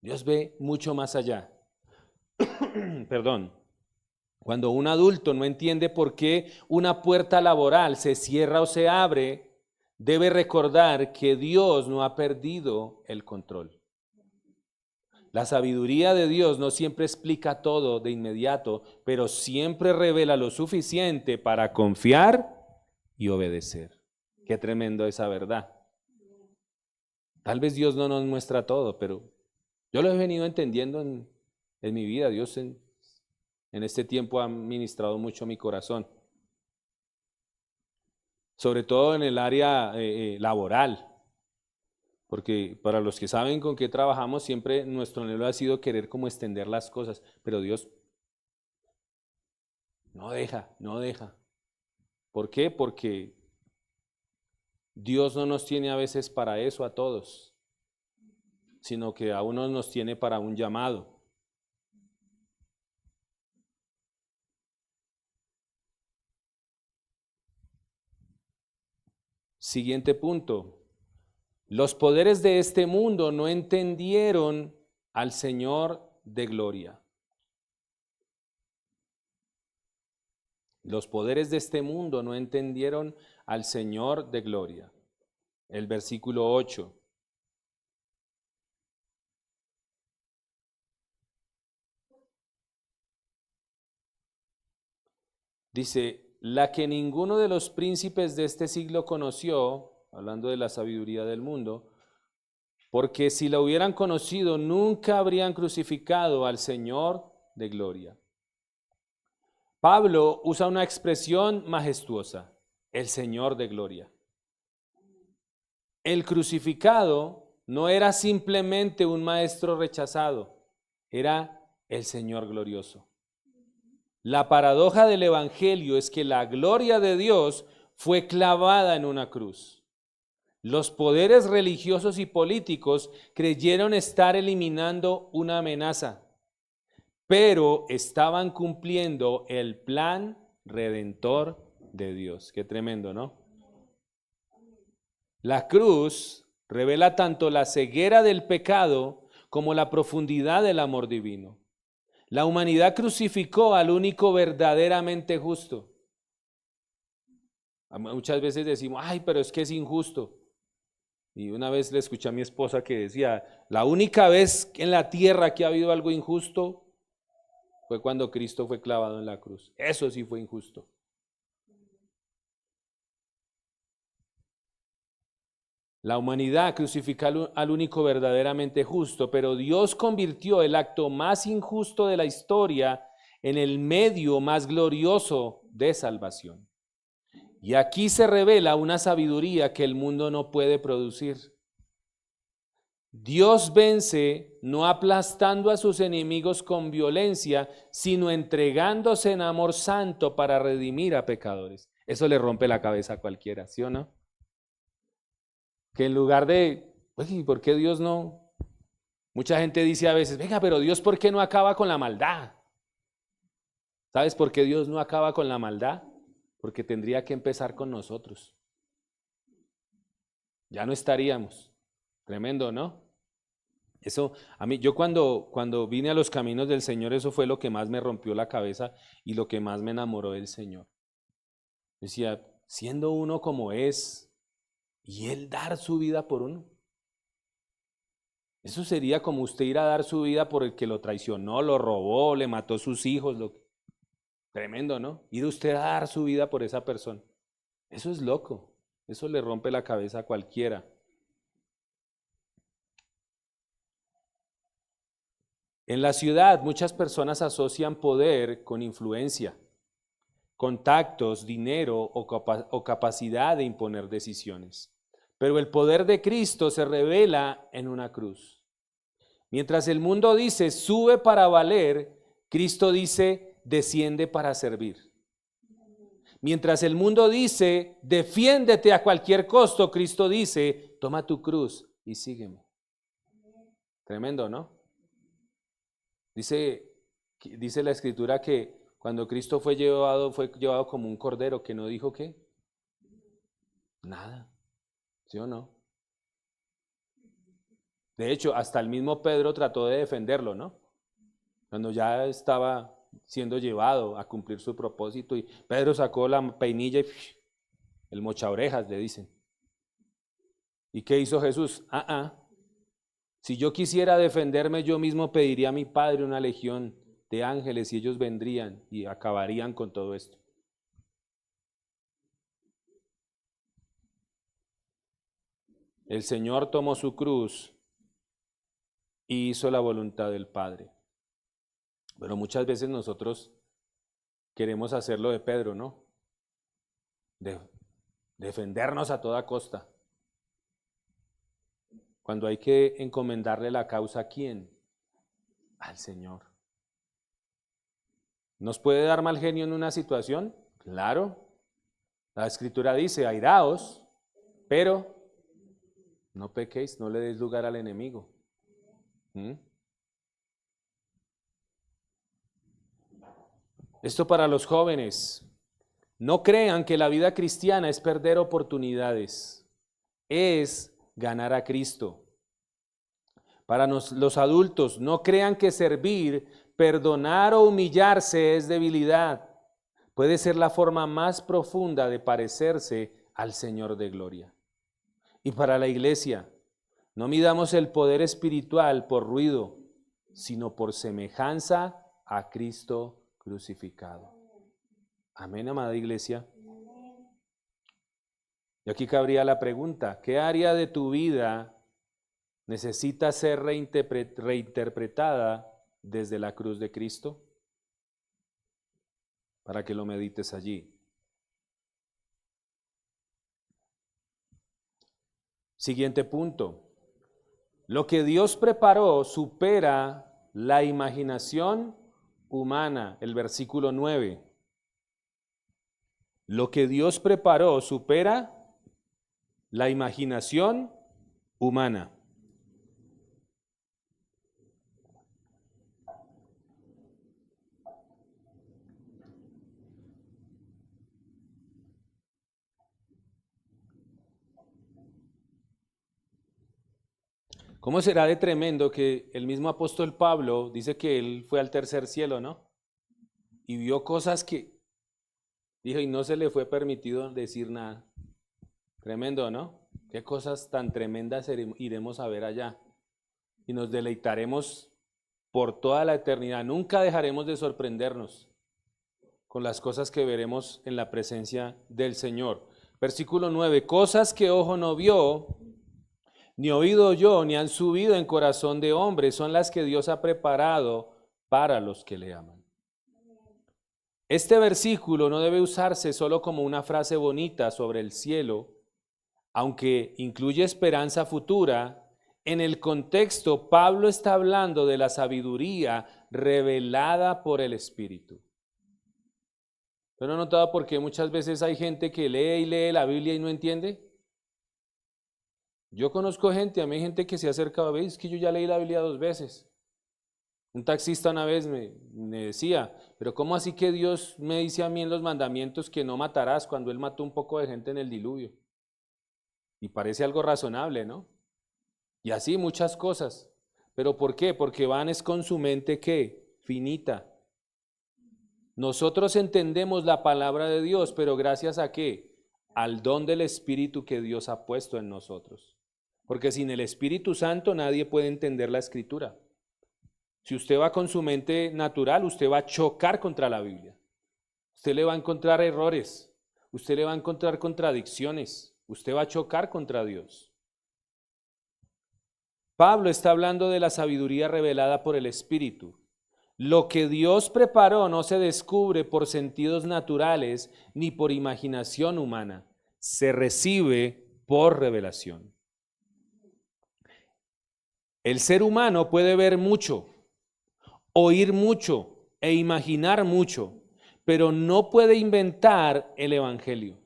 Dios ve mucho más allá. Perdón. Cuando un adulto no entiende por qué una puerta laboral se cierra o se abre, debe recordar que Dios no ha perdido el control. La sabiduría de Dios no siempre explica todo de inmediato, pero siempre revela lo suficiente para confiar y obedecer. Qué tremendo esa verdad. Tal vez Dios no nos muestra todo, pero yo lo he venido entendiendo en mi vida. Dios en este tiempo ha ministrado mucho mi corazón. Sobre todo en el área laboral. Porque para los que saben con qué trabajamos, siempre nuestro anhelo ha sido querer como extender las cosas, pero Dios no deja. ¿Por qué? Porque Dios no nos tiene a veces para eso a todos, sino que a unos nos tiene para un llamado. Siguiente punto. Los poderes de este mundo no entendieron al Señor de gloria. Los poderes de este mundo no entendieron al Señor de gloria. El versículo 8. Dice, la que ninguno de los príncipes de este siglo conoció, hablando de la sabiduría del mundo, porque si la hubieran conocido, nunca habrían crucificado al Señor de gloria. Pablo usa una expresión majestuosa, el Señor de gloria. El crucificado no era simplemente un maestro rechazado, era el Señor glorioso. La paradoja del Evangelio es que la gloria de Dios fue clavada en una cruz. Los poderes religiosos y políticos creyeron estar eliminando una amenaza, pero estaban cumpliendo el plan redentor de Dios. Qué tremendo, ¿no? La cruz revela tanto la ceguera del pecado como la profundidad del amor divino. La humanidad crucificó al único verdaderamente justo. Muchas veces decimos, ay, pero es que es injusto. Y una vez le escuché a mi esposa que decía, la única vez en la tierra que ha habido algo injusto fue cuando Cristo fue clavado en la cruz. Eso sí fue injusto. La humanidad crucificó al único verdaderamente justo, pero Dios convirtió el acto más injusto de la historia en el medio más glorioso de salvación. Y aquí se revela una sabiduría que el mundo no puede producir. Dios vence no aplastando a sus enemigos con violencia, sino entregándose en amor santo para redimir a pecadores. Eso le rompe la cabeza a cualquiera, ¿sí o no? Que en lugar de, oye, ¿por qué Dios no? Mucha gente dice a veces, venga, pero Dios, ¿por qué no acaba con la maldad? ¿Sabes por qué Dios no acaba con la maldad? Porque tendría que empezar con nosotros. Ya no estaríamos. Tremendo, ¿no? Eso, a mí, yo cuando vine a los caminos del Señor, eso fue lo que más me rompió la cabeza y lo que más me enamoró del Señor. Decía, siendo uno como es, y Él dar su vida por uno. Eso sería como usted ir a dar su vida por el que lo traicionó, lo robó, le mató a sus hijos. Tremendo, ¿no? Ir usted a dar su vida por esa persona. Eso es loco. Eso le rompe la cabeza a cualquiera. En la ciudad muchas personas asocian poder con influencia, contactos, dinero o capacidad de imponer decisiones. Pero el poder de Cristo se revela en una cruz. Mientras el mundo dice, sube para valer, Cristo dice, desciende para servir. Mientras el mundo dice, defiéndete a cualquier costo, Cristo dice, toma tu cruz y sígueme. Tremendo, ¿no? Dice la Escritura que cuando Cristo fue llevado como un cordero, que no dijo qué, nada, ¿sí o no? De hecho, hasta el mismo Pedro trató de defenderlo, ¿no? Cuando ya estaba siendo llevado a cumplir su propósito y Pedro sacó la peinilla y el mocha orejas, le dicen. ¿Y qué hizo Jesús? Si yo quisiera defenderme, yo mismo pediría a mi Padre una legión de ángeles y ellos vendrían y acabarían con todo esto. El Señor tomó su cruz y hizo la voluntad del Padre. Pero muchas veces nosotros queremos hacerlo de Pedro, ¿no? Defendernos a toda costa. Cuando hay que encomendarle la causa, ¿a quién? Al Señor. ¿Nos puede dar mal genio en una situación? Claro. La Escritura dice, airaos, pero no pequéis, no le deis lugar al enemigo. Esto para los jóvenes. No crean que la vida cristiana es perder oportunidades, es ganar a Cristo. Para los adultos, no crean que servir, perdonar o humillarse es debilidad. Puede ser la forma más profunda de parecerse al Señor de gloria. Y para la iglesia, no midamos el poder espiritual por ruido, sino por semejanza a Cristo crucificado. Amén, amada iglesia. Y aquí cabría la pregunta, ¿qué área de tu vida necesita ser reinterpretada desde la cruz de Cristo? Para que lo medites allí. Siguiente punto. Lo que Dios preparó supera la imaginación humana. El versículo 9. Lo que Dios preparó supera la imaginación humana. ¿Cómo será de tremendo que el mismo apóstol Pablo dice que él fue al tercer cielo, ¿no? Y vio cosas que dijo y no se le fue permitido decir nada. Tremendo, ¿no? Qué cosas tan tremendas iremos a ver allá. Y nos deleitaremos por toda la eternidad. Nunca dejaremos de sorprendernos con las cosas que veremos en la presencia del Señor. Versículo 9, cosas que ojo no vio, ni oído oyó, ni han subido en corazón de hombre, son las que Dios ha preparado para los que le aman. Este versículo no debe usarse solo como una frase bonita sobre el cielo, aunque incluye esperanza futura. En el contexto, Pablo está hablando de la sabiduría revelada por el Espíritu. ¿Pero no notado por qué muchas veces hay gente que lee y lee la Biblia y no entiende? Yo conozco gente, a mí hay gente que se ha acercado, ¿veis? Es que yo ya leí la Biblia 2 veces. Un taxista una vez me decía, pero ¿cómo así que Dios me dice a mí en los mandamientos que no matarás cuando Él mató un poco de gente en el diluvio? Y parece algo razonable, ¿no? Y así muchas cosas. ¿Pero por qué? Porque van es con su mente, ¿qué? Finita. Nosotros entendemos la palabra de Dios, pero ¿gracias a qué? Al don del Espíritu que Dios ha puesto en nosotros. Porque sin el Espíritu Santo nadie puede entender la Escritura. Si usted va con su mente natural, usted va a chocar contra la Biblia. Usted le va a encontrar errores. Usted le va a encontrar contradicciones. Usted va a chocar contra Dios. Pablo está hablando de la sabiduría revelada por el Espíritu. Lo que Dios preparó no se descubre por sentidos naturales ni por imaginación humana. Se recibe por revelación. El ser humano puede ver mucho, oír mucho e imaginar mucho, pero no puede inventar el Evangelio.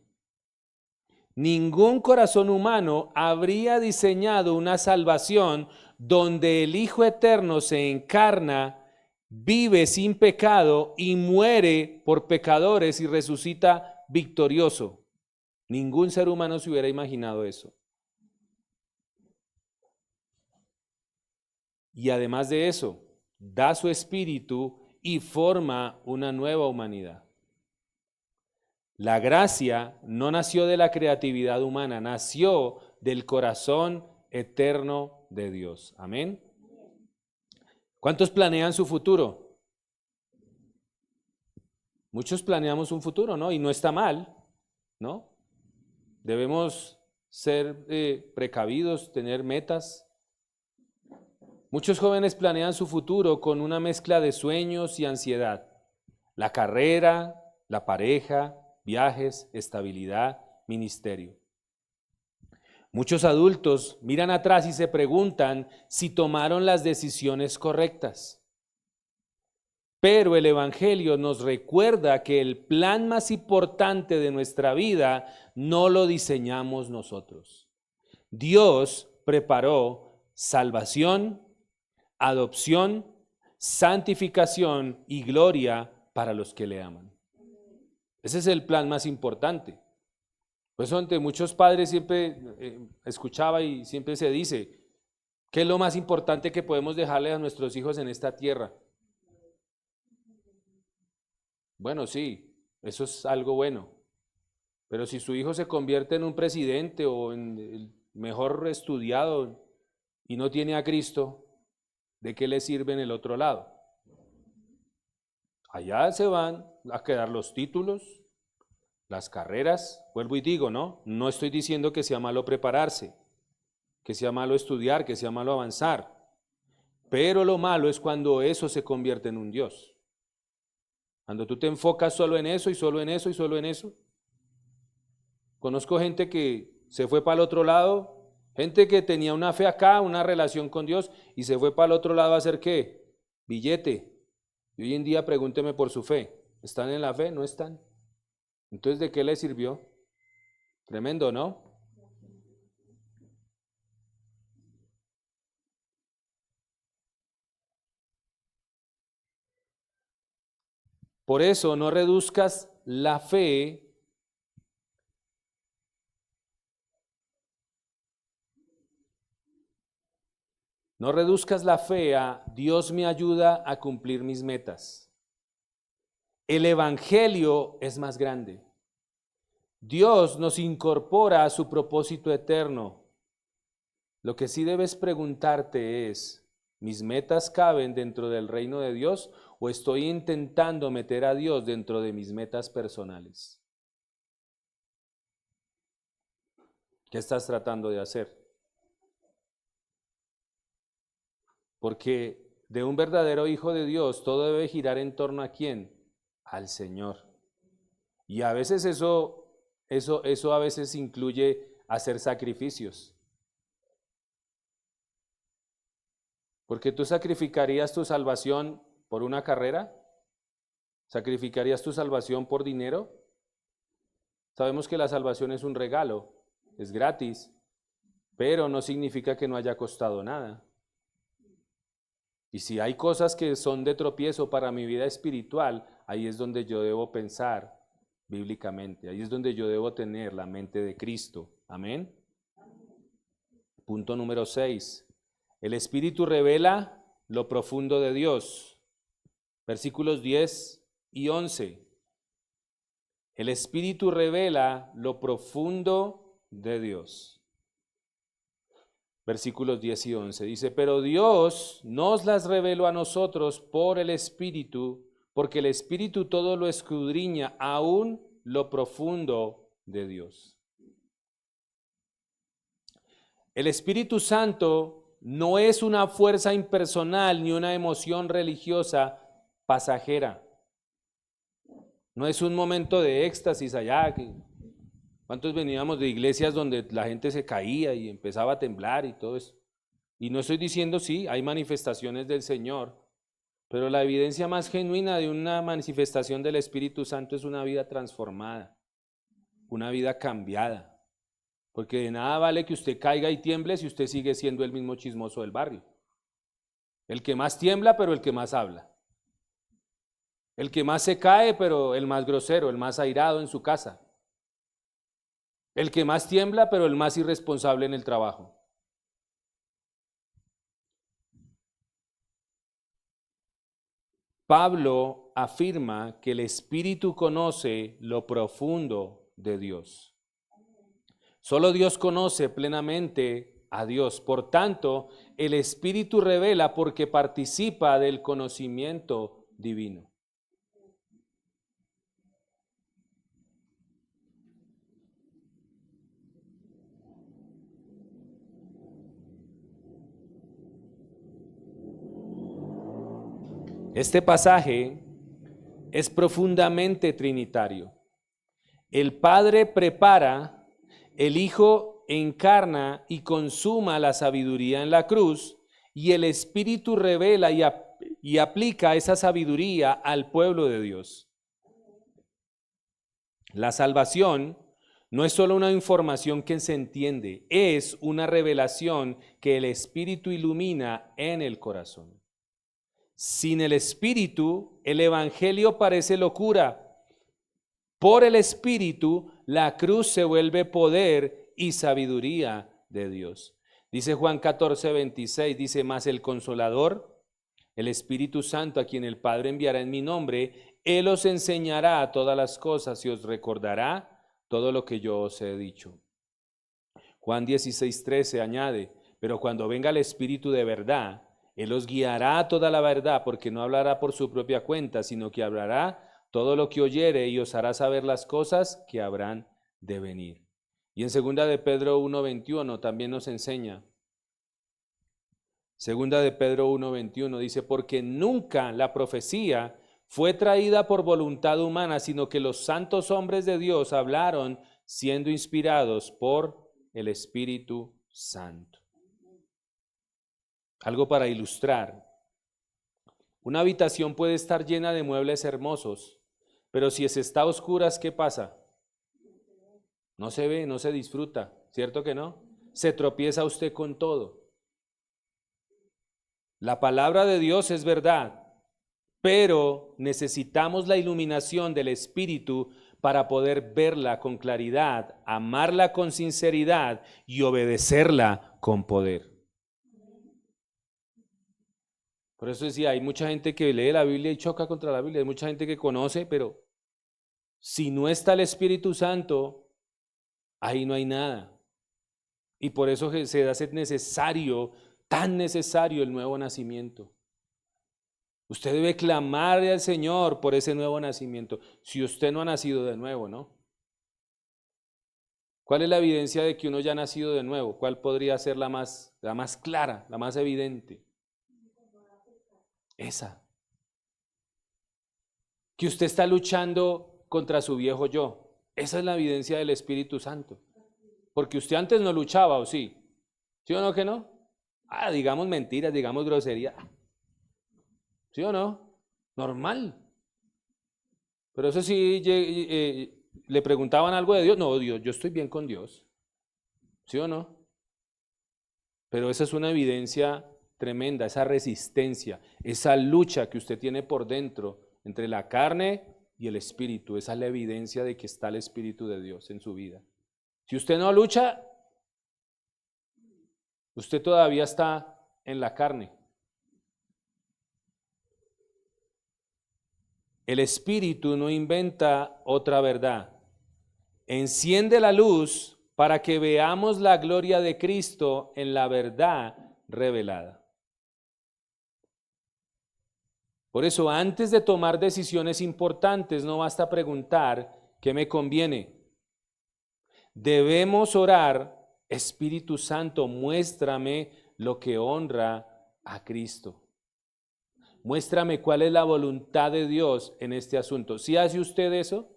Ningún corazón humano habría diseñado una salvación donde el Hijo Eterno se encarna, vive sin pecado y muere por pecadores y resucita victorioso. Ningún ser humano se hubiera imaginado eso. Y además de eso, da su espíritu y forma una nueva humanidad. La gracia no nació de la creatividad humana, nació del corazón eterno de Dios. Amén. ¿Cuántos planean su futuro? Muchos planeamos un futuro, ¿no? Y no está mal, ¿no? Debemos ser precavidos, tener metas. Muchos jóvenes planean su futuro con una mezcla de sueños y ansiedad. La carrera, la pareja, viajes, estabilidad, ministerio. Muchos adultos miran atrás y se preguntan si tomaron las decisiones correctas. Pero el Evangelio nos recuerda que el plan más importante de nuestra vida no lo diseñamos nosotros. Dios preparó salvación, adopción, santificación y gloria para los que le aman. Ese es el plan más importante. Pues ante muchos padres siempre escuchaba y siempre se dice, ¿qué es lo más importante que podemos dejarle a nuestros hijos en esta tierra? Bueno, sí, eso es algo bueno. Pero si su hijo se convierte en un presidente o en el mejor estudiado y no tiene a Cristo, ¿de qué le sirve en el otro lado? Allá se van a quedar los títulos, las carreras. Vuelvo y digo, no estoy diciendo que sea malo prepararse, que sea malo estudiar, que sea malo avanzar. Pero lo malo es cuando eso se convierte en un Dios. Cuando tú te enfocas solo en eso y solo en eso y solo en eso. Conozco gente que se fue para el otro lado, gente que tenía una fe acá, una relación con Dios y se fue para el otro lado a hacer ¿qué? Billete. Y hoy en día pregúnteme por su fe. ¿Están en la fe? No están. Entonces, ¿de qué les sirvió? Tremendo, ¿no? Por eso no reduzcas la fe No reduzcas la fe a Dios me ayuda a cumplir mis metas. El evangelio es más grande. Dios nos incorpora a su propósito eterno. Lo que sí debes preguntarte es, ¿mis metas caben dentro del reino de Dios o estoy intentando meter a Dios dentro de mis metas personales? ¿Qué estás tratando de hacer? Porque de un verdadero hijo de Dios todo debe girar en torno ¿a quién? Al Señor. Y a veces eso a veces incluye hacer sacrificios. Porque tú sacrificarías tu salvación por una carrera, sacrificarías tu salvación por dinero. Sabemos que la salvación es un regalo, es gratis, pero no significa que no haya costado nada. Y si hay cosas que son de tropiezo para mi vida espiritual, ahí es donde yo debo pensar bíblicamente, ahí es donde yo debo tener la mente de Cristo. Amén. Punto número 6. El Espíritu revela lo profundo de Dios. Versículos 10 y 11. El Espíritu revela lo profundo de Dios. Versículos 10 y 11. Dice, pero Dios nos las reveló a nosotros por el Espíritu, porque el Espíritu todo lo escudriña, aún lo profundo de Dios. El Espíritu Santo no es una fuerza impersonal ni una emoción religiosa pasajera. No es un momento de éxtasis allá. ¿Cuántos veníamos de iglesias donde la gente se caía y empezaba a temblar y todo eso? Y no estoy diciendo sí, hay manifestaciones del Señor, pero la evidencia más genuina de una manifestación del Espíritu Santo es una vida transformada, una vida cambiada. Porque de nada vale que usted caiga y tiemble si usted sigue siendo el mismo chismoso del barrio. El que más tiembla, pero el que más habla. El que más se cae, pero el más grosero, el más airado en su casa. El que más tiembla, pero el más irresponsable en el trabajo. Pablo afirma que el Espíritu conoce lo profundo de Dios. Solo Dios conoce plenamente a Dios. Por tanto, el Espíritu revela porque participa del conocimiento divino. Este pasaje es profundamente trinitario. El Padre prepara, el Hijo encarna y consuma la sabiduría en la cruz, y el Espíritu revela y aplica esa sabiduría al pueblo de Dios. La salvación no es solo una información que se entiende, es una revelación que el Espíritu ilumina en el corazón. Sin el Espíritu, el Evangelio parece locura. Por el Espíritu, la cruz se vuelve poder y sabiduría de Dios. Dice Juan 14:26, dice, mas el Consolador, el Espíritu Santo, a quien el Padre enviará en mi nombre, Él os enseñará todas las cosas y os recordará todo lo que yo os he dicho. Juan 16:13 añade, pero cuando venga el Espíritu de verdad, Él os guiará a toda la verdad, porque no hablará por su propia cuenta, sino que hablará todo lo que oyere y os hará saber las cosas que habrán de venir. Y en 2 de Pedro 1:21 también nos enseña. 2 de Pedro 1:21 dice, porque nunca la profecía fue traída por voluntad humana, sino que los santos hombres de Dios hablaron siendo inspirados por el Espíritu Santo. Algo para ilustrar. Una habitación puede estar llena de muebles hermosos, pero si está a oscuras, ¿qué pasa? No se ve, no se disfruta, ¿cierto que no? Se tropieza usted con todo. La palabra de Dios es verdad, pero necesitamos la iluminación del Espíritu para poder verla con claridad, amarla con sinceridad y obedecerla con poder. Por eso decía, hay mucha gente que lee la Biblia y choca contra la Biblia, hay mucha gente que conoce, pero si no está el Espíritu Santo, ahí no hay nada. Y por eso se hace necesario, tan necesario el nuevo nacimiento. Usted debe clamarle al Señor por ese nuevo nacimiento, si usted no ha nacido de nuevo, ¿no? ¿Cuál es la evidencia de que uno ya ha nacido de nuevo? ¿Cuál podría ser la más clara, la más evidente? Esa. Que usted está luchando contra su viejo yo. Esa es la evidencia del Espíritu Santo. Porque usted antes no luchaba, ¿o sí? ¿Sí o no que no? Digamos mentiras, digamos grosería. ¿Sí o no? Normal. Pero eso sí, le preguntaban algo de Dios. No, Dios, yo estoy bien con Dios. ¿Sí o no? Pero esa es una evidencia tremenda, esa resistencia, esa lucha que usted tiene por dentro entre la carne y el Espíritu. Esa es la evidencia de que está el Espíritu de Dios en su vida. Si usted no lucha, usted todavía está en la carne. El Espíritu no inventa otra verdad. Enciende la luz para que veamos la gloria de Cristo en la verdad revelada. Por eso, antes de tomar decisiones importantes, no basta preguntar qué me conviene. Debemos orar, Espíritu Santo, muéstrame lo que honra a Cristo. Muéstrame cuál es la voluntad de Dios en este asunto. ¿Sí hace usted eso?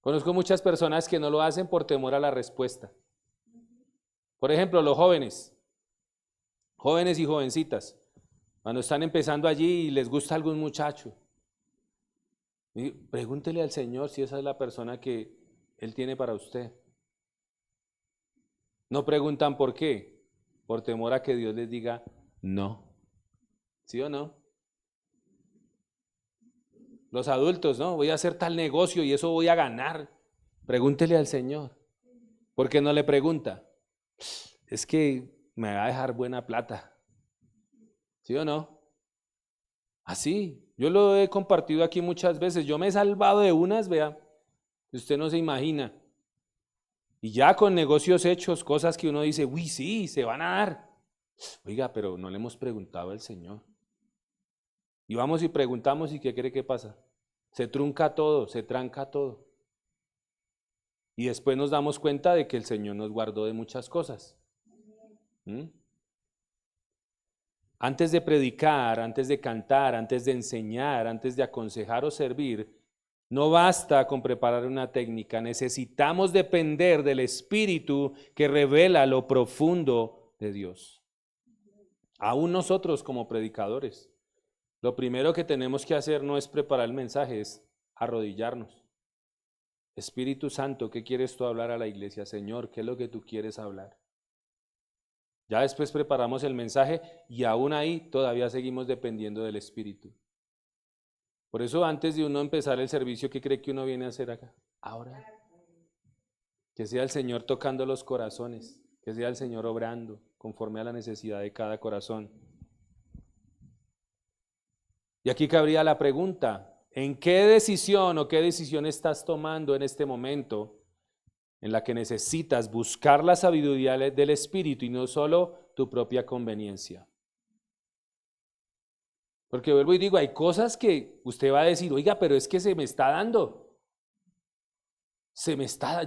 Conozco muchas personas que no lo hacen por temor a la respuesta. Por ejemplo, los jóvenes y jovencitas, cuando están empezando allí y les gusta algún muchacho, pregúntele al Señor si esa es la persona que Él tiene para usted. No preguntan por qué, por temor a que Dios les diga no. ¿Sí o no? Los adultos, ¿no? Voy a hacer tal negocio y eso voy a ganar. Pregúntele al Señor. ¿Por qué no le pregunta? Es que me va a dejar buena plata. ¿Sí o no? Así. Yo lo he compartido aquí muchas veces. Yo me he salvado de unas, vea. Usted no se imagina. Y ya con negocios hechos, cosas que uno dice, uy, sí, se van a dar. Oiga, pero no le hemos preguntado al Señor. Y vamos y preguntamos y ¿qué cree que pasa? Se trunca todo, se tranca todo. Y después nos damos cuenta de que el Señor nos guardó de muchas cosas. ¿Mm? Antes de predicar, antes de cantar, antes de enseñar, antes de aconsejar o servir, no basta con preparar una técnica, necesitamos depender del Espíritu que revela lo profundo de Dios. Aún nosotros como predicadores, lo primero que tenemos que hacer no es preparar el mensaje, es arrodillarnos. Espíritu Santo, ¿qué quieres tú hablar a la iglesia? Señor, ¿qué es lo que tú quieres hablar? Ya después preparamos el mensaje y aún ahí todavía seguimos dependiendo del Espíritu. Por eso antes de uno empezar el servicio, ¿qué cree que uno viene a hacer acá? Ahora. Que sea el Señor tocando los corazones, que sea el Señor obrando conforme a la necesidad de cada corazón. Y aquí cabría la pregunta, ¿en qué decisión o qué decisión estás tomando en este momento en la que necesitas buscar la sabiduría del Espíritu y no solo tu propia conveniencia? Porque vuelvo y digo, hay cosas que usted va a decir, oiga, pero es que se me está dando.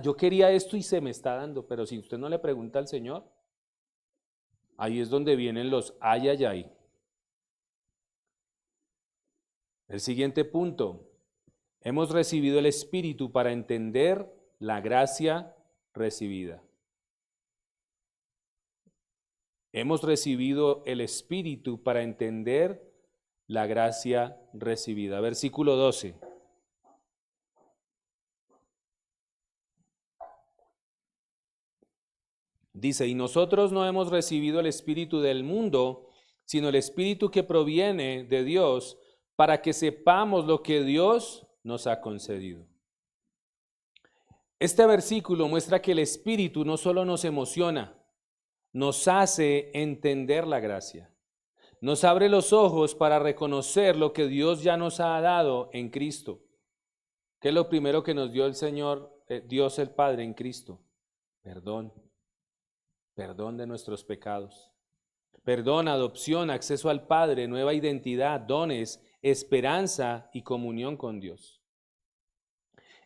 Yo quería esto y se me está dando, pero si usted no le pregunta al Señor, ahí es donde vienen los ay, ay, ay. El siguiente punto, hemos recibido el Espíritu para entender la gracia recibida. Hemos recibido el Espíritu para entender la gracia recibida. Versículo 12. Dice, y nosotros no hemos recibido el Espíritu del mundo, sino el Espíritu que proviene de Dios, para que sepamos lo que Dios nos ha concedido. Este versículo muestra que el Espíritu no solo nos emociona, nos hace entender la gracia. nos abre los ojos para reconocer lo que Dios ya nos ha dado en Cristo. ¿Qué es lo primero que nos dio el Señor, Dios el Padre en Cristo? Perdón. Perdón de nuestros pecados. Perdón, adopción, acceso al Padre, nueva identidad, dones, esperanza y comunión con Dios.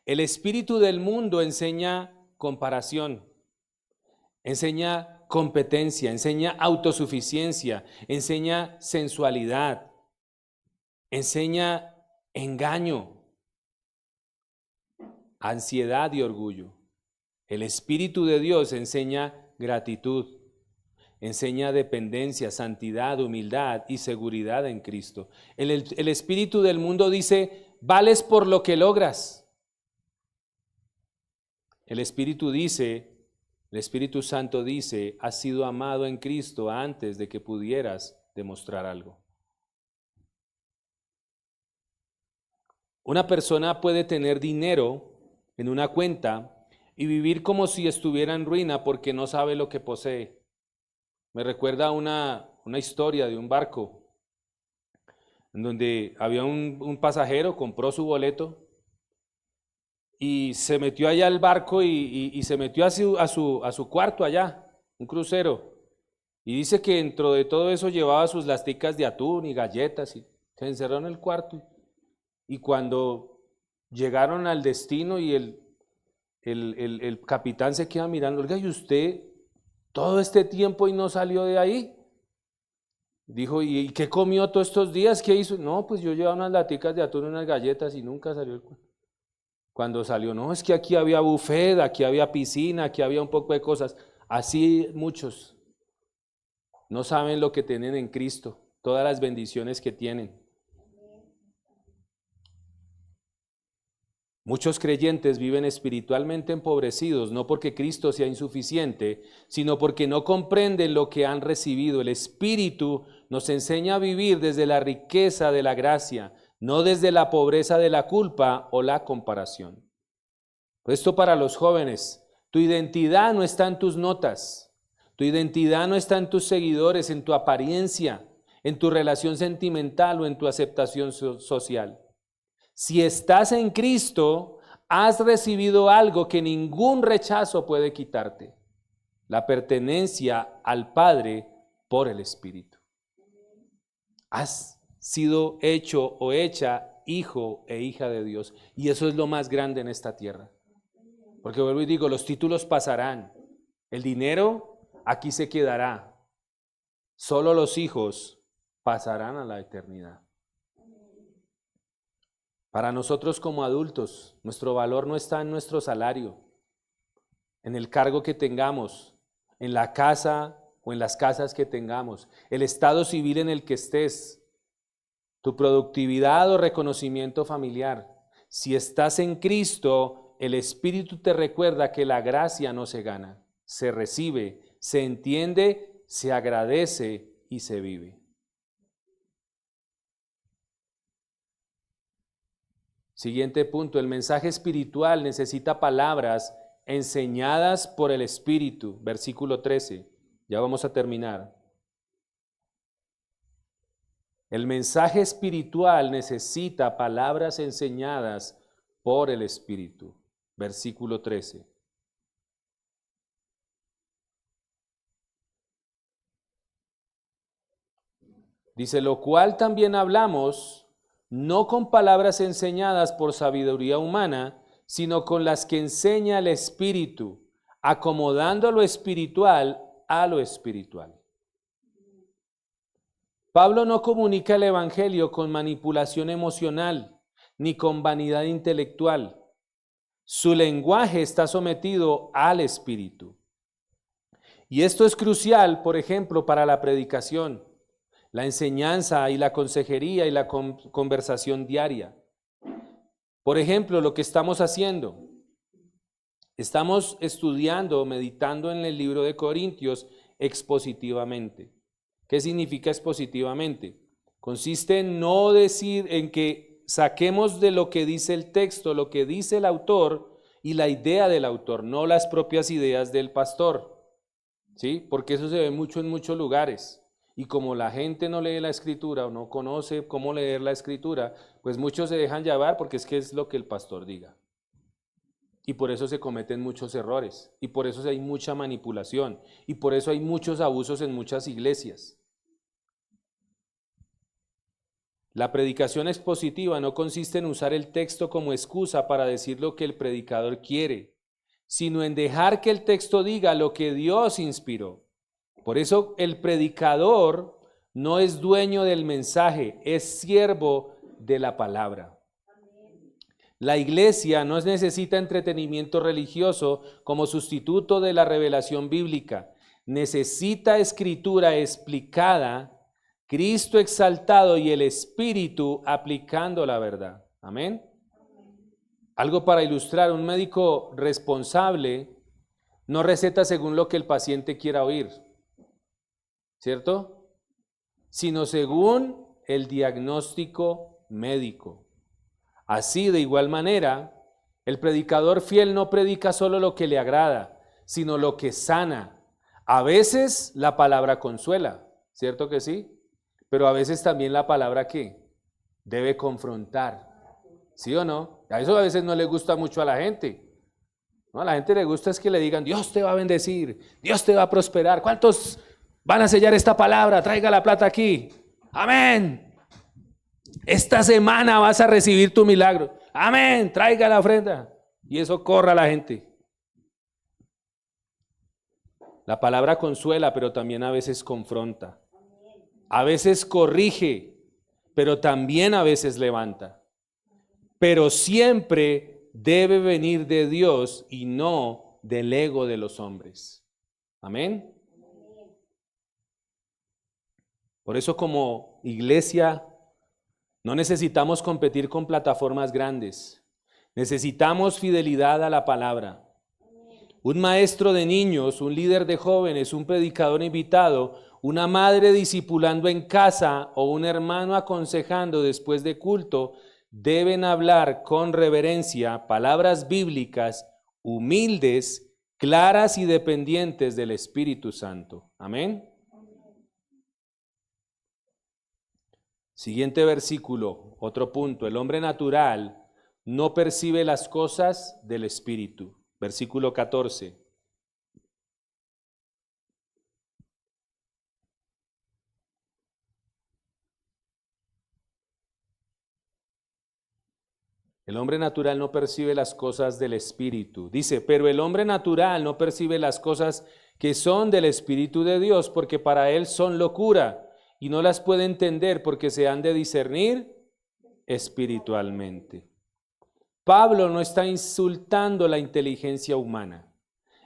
El espíritu del mundo enseña comparación, enseña competencia, enseña autosuficiencia, enseña sensualidad, enseña engaño, ansiedad y orgullo. El Espíritu de Dios enseña gratitud, enseña dependencia, santidad, humildad y seguridad en Cristo. El Espíritu del mundo dice, vales por lo que logras. El Espíritu Santo dice, has sido amado en Cristo antes de que pudieras demostrar algo. Una persona puede tener dinero en una cuenta y vivir como si estuviera en ruina porque no sabe lo que posee. Me recuerda una historia de un barco en donde había un pasajero, compró su boleto y se metió allá al barco y se metió a su cuarto allá, un crucero. Y dice que dentro de todo eso llevaba sus lasticas de atún y galletas y se encerró en el cuarto. Y cuando llegaron al destino y el capitán se queda mirando, oiga, ¿y usted todo este tiempo y no salió de ahí? Dijo, ¿y qué comió todos estos días? ¿Qué hizo? No, pues yo llevaba unas laticas de atún y unas galletas y nunca salió el cuarto. Cuando salió, no, es que aquí había buffet, aquí había piscina, aquí había un poco de cosas. Así muchos no saben lo que tienen en Cristo, todas las bendiciones que tienen. Muchos creyentes viven espiritualmente empobrecidos, no porque Cristo sea insuficiente, sino porque no comprenden lo que han recibido. El Espíritu nos enseña a vivir desde la riqueza de la gracia, no desde la pobreza de la culpa o la comparación. Esto para los jóvenes, tu identidad no está en tus notas, tu identidad no está en tus seguidores, en tu apariencia, en tu relación sentimental o en tu aceptación social. Si estás en Cristo, has recibido algo que ningún rechazo puede quitarte, la pertenencia al Padre por el Espíritu. Has sido hecho o hecha hijo e hija de Dios, y eso es lo más grande en esta tierra. Porque vuelvo y digo, los títulos pasarán, el dinero aquí se quedará, solo los hijos pasarán a la eternidad. Para nosotros como adultos, nuestro valor no está en nuestro salario, en el cargo que tengamos, en la casa o en las casas que tengamos, el estado civil en el que estés, tu productividad o reconocimiento familiar. Si estás en Cristo, el Espíritu te recuerda que la gracia no se gana, se recibe, se entiende, se agradece y se vive. Siguiente punto, el mensaje espiritual necesita palabras enseñadas por el Espíritu. Versículo 13, ya vamos a terminar. El mensaje espiritual necesita palabras enseñadas por el Espíritu. Versículo 13. Dice, lo cual también hablamos, no con palabras enseñadas por sabiduría humana, sino con las que enseña el Espíritu, acomodando lo espiritual a lo espiritual. Pablo no comunica el Evangelio con manipulación emocional, ni con vanidad intelectual. Su lenguaje está sometido al Espíritu. Y esto es crucial, por ejemplo, para la predicación, la enseñanza y la consejería y la conversación diaria. Por ejemplo, lo que estamos haciendo, estamos estudiando, meditando en el libro de Corintios expositivamente. ¿Qué significa expositivamente? Consiste en no decir, en que saquemos de lo que dice el texto, lo que dice el autor y la idea del autor, no las propias ideas del pastor, ¿sí? Porque eso se ve mucho en muchos lugares. Y como la gente no lee la escritura o no conoce cómo leer la escritura, pues muchos se dejan llevar porque es que es lo que el pastor diga. Y por eso se cometen muchos errores, y por eso hay mucha manipulación, y por eso hay muchos abusos en muchas iglesias. La predicación expositiva no consiste en usar el texto como excusa para decir lo que el predicador quiere, sino en dejar que el texto diga lo que Dios inspiró. Por eso el predicador no es dueño del mensaje, es siervo de la palabra. La iglesia no necesita entretenimiento religioso como sustituto de la revelación bíblica. Necesita escritura explicada, Cristo exaltado y el Espíritu aplicando la verdad. Amén. Algo para ilustrar, un médico responsable no receta según lo que el paciente quiera oír, ¿cierto? Sino según el diagnóstico médico. Así, de igual manera, el predicador fiel no predica solo lo que le agrada, sino lo que sana. A veces la palabra consuela, ¿cierto que sí? Pero a veces también la palabra ¿qué? Debe confrontar, ¿sí o no? A eso a veces no le gusta mucho a la gente. No, a la gente le gusta es que le digan, Dios te va a bendecir, Dios te va a prosperar. ¿Cuántos van a sellar esta palabra? Traiga la plata aquí. Amén. Esta semana vas a recibir tu milagro. Amén, traiga la ofrenda. Y eso corra a la gente. La palabra consuela, pero también a veces confronta. A veces corrige, pero también a veces levanta. Pero siempre debe venir de Dios y no del ego de los hombres. Amén. Por eso como iglesia no necesitamos competir con plataformas grandes. Necesitamos fidelidad a la palabra. Un maestro de niños, un líder de jóvenes, un predicador invitado, una madre discipulando en casa o un hermano aconsejando después de culto deben hablar con reverencia palabras bíblicas humildes, claras y dependientes del Espíritu Santo. Amén. Siguiente versículo, otro punto. El hombre natural no percibe las cosas del Espíritu. Versículo 14. El hombre natural no percibe las cosas del Espíritu. Dice, pero el hombre natural no percibe las cosas que son del Espíritu de Dios, porque para él son locura, y no las puede entender porque se han de discernir espiritualmente. Pablo no está insultando la inteligencia humana,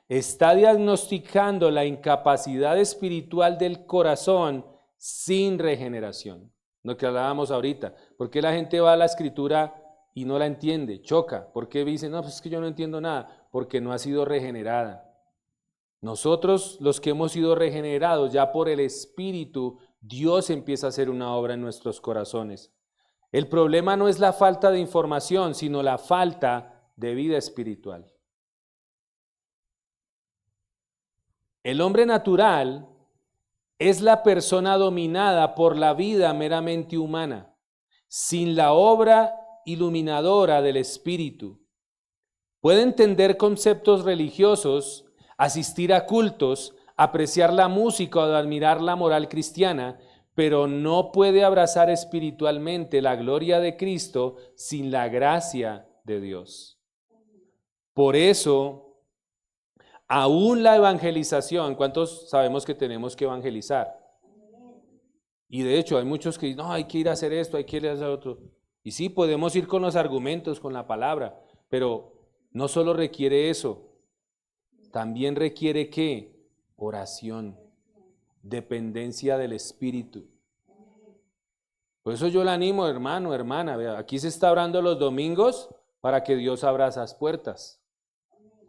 está diagnosticando la incapacidad espiritual del corazón sin regeneración. Lo que hablábamos ahorita, ¿por qué la gente va a la escritura y no la entiende? Choca. ¿Por qué dice, no, pues es que yo no entiendo nada? Porque no ha sido regenerada. Nosotros, los que hemos sido regenerados ya por el Espíritu, Dios empieza a hacer una obra en nuestros corazones. El problema no es la falta de información, sino la falta de vida espiritual. El hombre natural es la persona dominada por la vida meramente humana, sin la obra iluminadora del Espíritu. Puede entender conceptos religiosos, asistir a cultos, apreciar la música o admirar la moral cristiana, pero no puede abrazar espiritualmente la gloria de Cristo sin la gracia de Dios. Por eso, aún la evangelización, ¿cuántos sabemos que tenemos que evangelizar? Y de hecho hay muchos que dicen, no, hay que ir a hacer esto, hay que ir a hacer otro. Y sí, podemos ir con los argumentos, con la palabra, pero no solo requiere eso, también requiere ¿qué? Oración, dependencia del Espíritu. Por eso yo le animo, hermano, hermana, vea, aquí se está orando los domingos para que Dios abra esas puertas.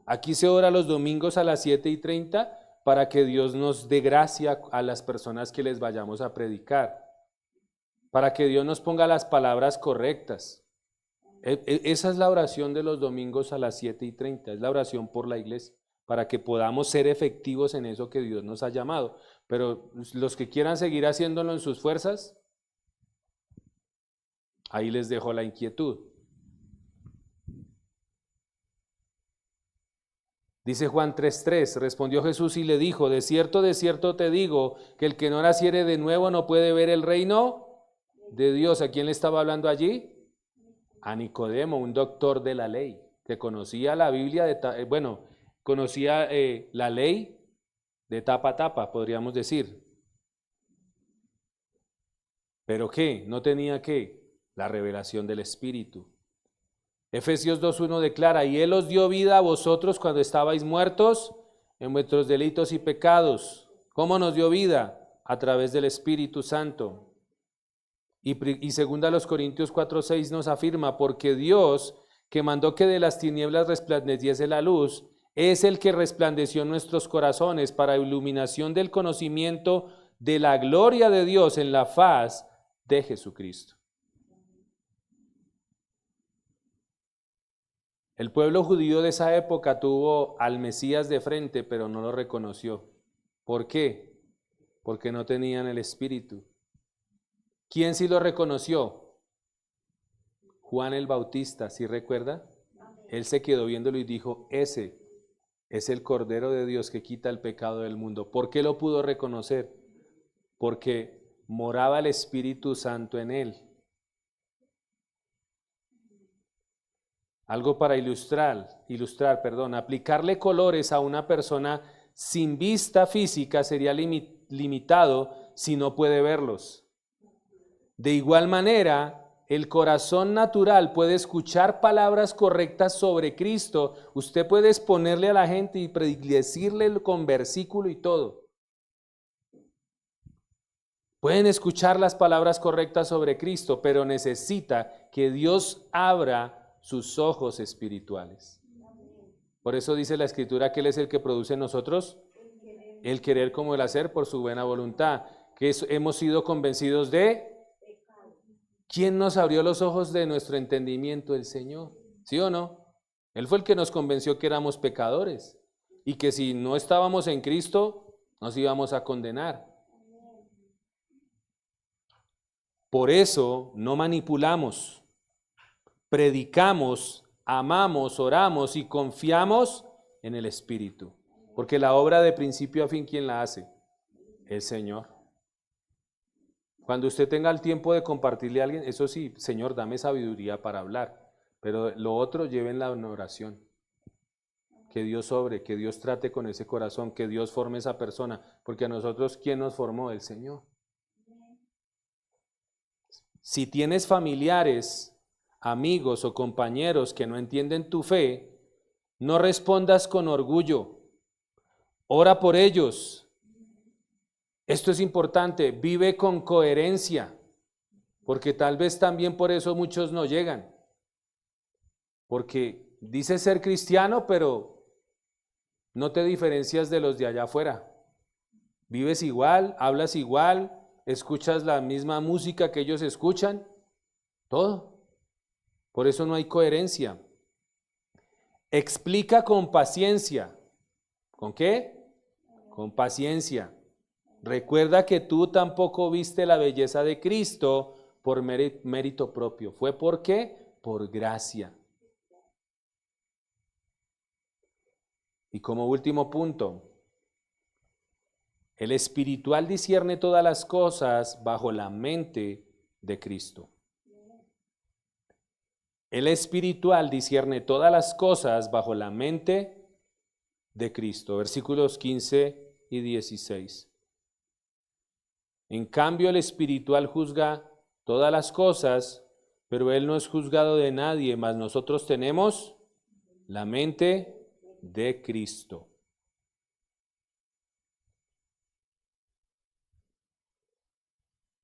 Aquí se ora los domingos a las 7:30 para que Dios nos dé gracia a las personas que les vayamos a predicar, para que Dios nos ponga las palabras correctas. Esa es la oración de los domingos a las 7:30, es la oración por la iglesia, para que podamos ser efectivos en eso que Dios nos ha llamado. Pero los que quieran seguir haciéndolo en sus fuerzas, ahí les dejo la inquietud. Dice Juan 3:3, respondió Jesús y le dijo, de cierto te digo, que el que no naciere de nuevo no puede ver el reino de Dios. ¿A quién le estaba hablando allí? A Nicodemo, un doctor de la ley, que conocía la Biblia, conocía la ley de tapa a tapa, podríamos decir. ¿Pero qué? No tenía ¿qué? La revelación del Espíritu. Efesios 2:1 declara, y Él os dio vida a vosotros cuando estabais muertos en vuestros delitos y pecados. ¿Cómo nos dio vida? A través del Espíritu Santo. Y segunda los Corintios 4:6 nos afirma, porque Dios, que mandó que de las tinieblas resplandeciese la luz, es el que resplandeció en nuestros corazones para iluminación del conocimiento de la gloria de Dios en la faz de Jesucristo. El pueblo judío de esa época tuvo al Mesías de frente, pero no lo reconoció. ¿Por qué? Porque no tenían el Espíritu. ¿Quién sí lo reconoció? Juan el Bautista, ¿sí recuerda? Él se quedó viéndolo y dijo, ese es el Cordero de Dios que quita el pecado del mundo. ¿Por qué lo pudo reconocer? Porque moraba el Espíritu Santo en él. Algo para aplicarle colores a una persona sin vista física sería limitado si no puede verlos. De igual manera, el corazón natural puede escuchar palabras correctas sobre Cristo. Usted puede exponerle a la gente y decirle con versículo y todo. Pueden escuchar las palabras correctas sobre Cristo, pero necesita que Dios abra sus ojos espirituales. Por eso dice la Escritura que Él es el que produce en nosotros el querer como el hacer por su buena voluntad, que hemos sido convencidos de... ¿Quién nos abrió los ojos de nuestro entendimiento? El Señor, ¿sí o no? Él fue el que nos convenció que éramos pecadores y que si no estábamos en Cristo nos íbamos a condenar. Por eso no manipulamos. Predicamos, amamos, oramos y confiamos en el Espíritu. Porque la obra de principio a fin, ¿quién la hace? El Señor. Cuando usted tenga el tiempo de compartirle a alguien, eso sí, Señor, dame sabiduría para hablar. Pero lo otro, llévenla en oración. Que Dios obre, que Dios trate con ese corazón, que Dios forme esa persona. Porque a nosotros, ¿quién nos formó? El Señor. Si tienes familiares, amigos o compañeros que no entienden tu fe, no respondas con orgullo. Ora por ellos. Esto es importante, vive con coherencia, porque tal vez también por eso muchos no llegan. Porque dices ser cristiano, pero no te diferencias de los de allá afuera. Vives igual, hablas igual, escuchas la misma música que ellos escuchan, todo. Por eso no hay coherencia. Explica con paciencia. ¿Con qué? Con paciencia. Recuerda que tú tampoco viste la belleza de Cristo por mérito propio. ¿Fue por qué? Por gracia. Y como último punto, el espiritual discierne todas las cosas bajo la mente de Cristo. El espiritual discierne todas las cosas bajo la mente de Cristo. Versículos 15 y 16. En cambio, el espiritual juzga todas las cosas, pero él no es juzgado de nadie, mas nosotros tenemos la mente de Cristo.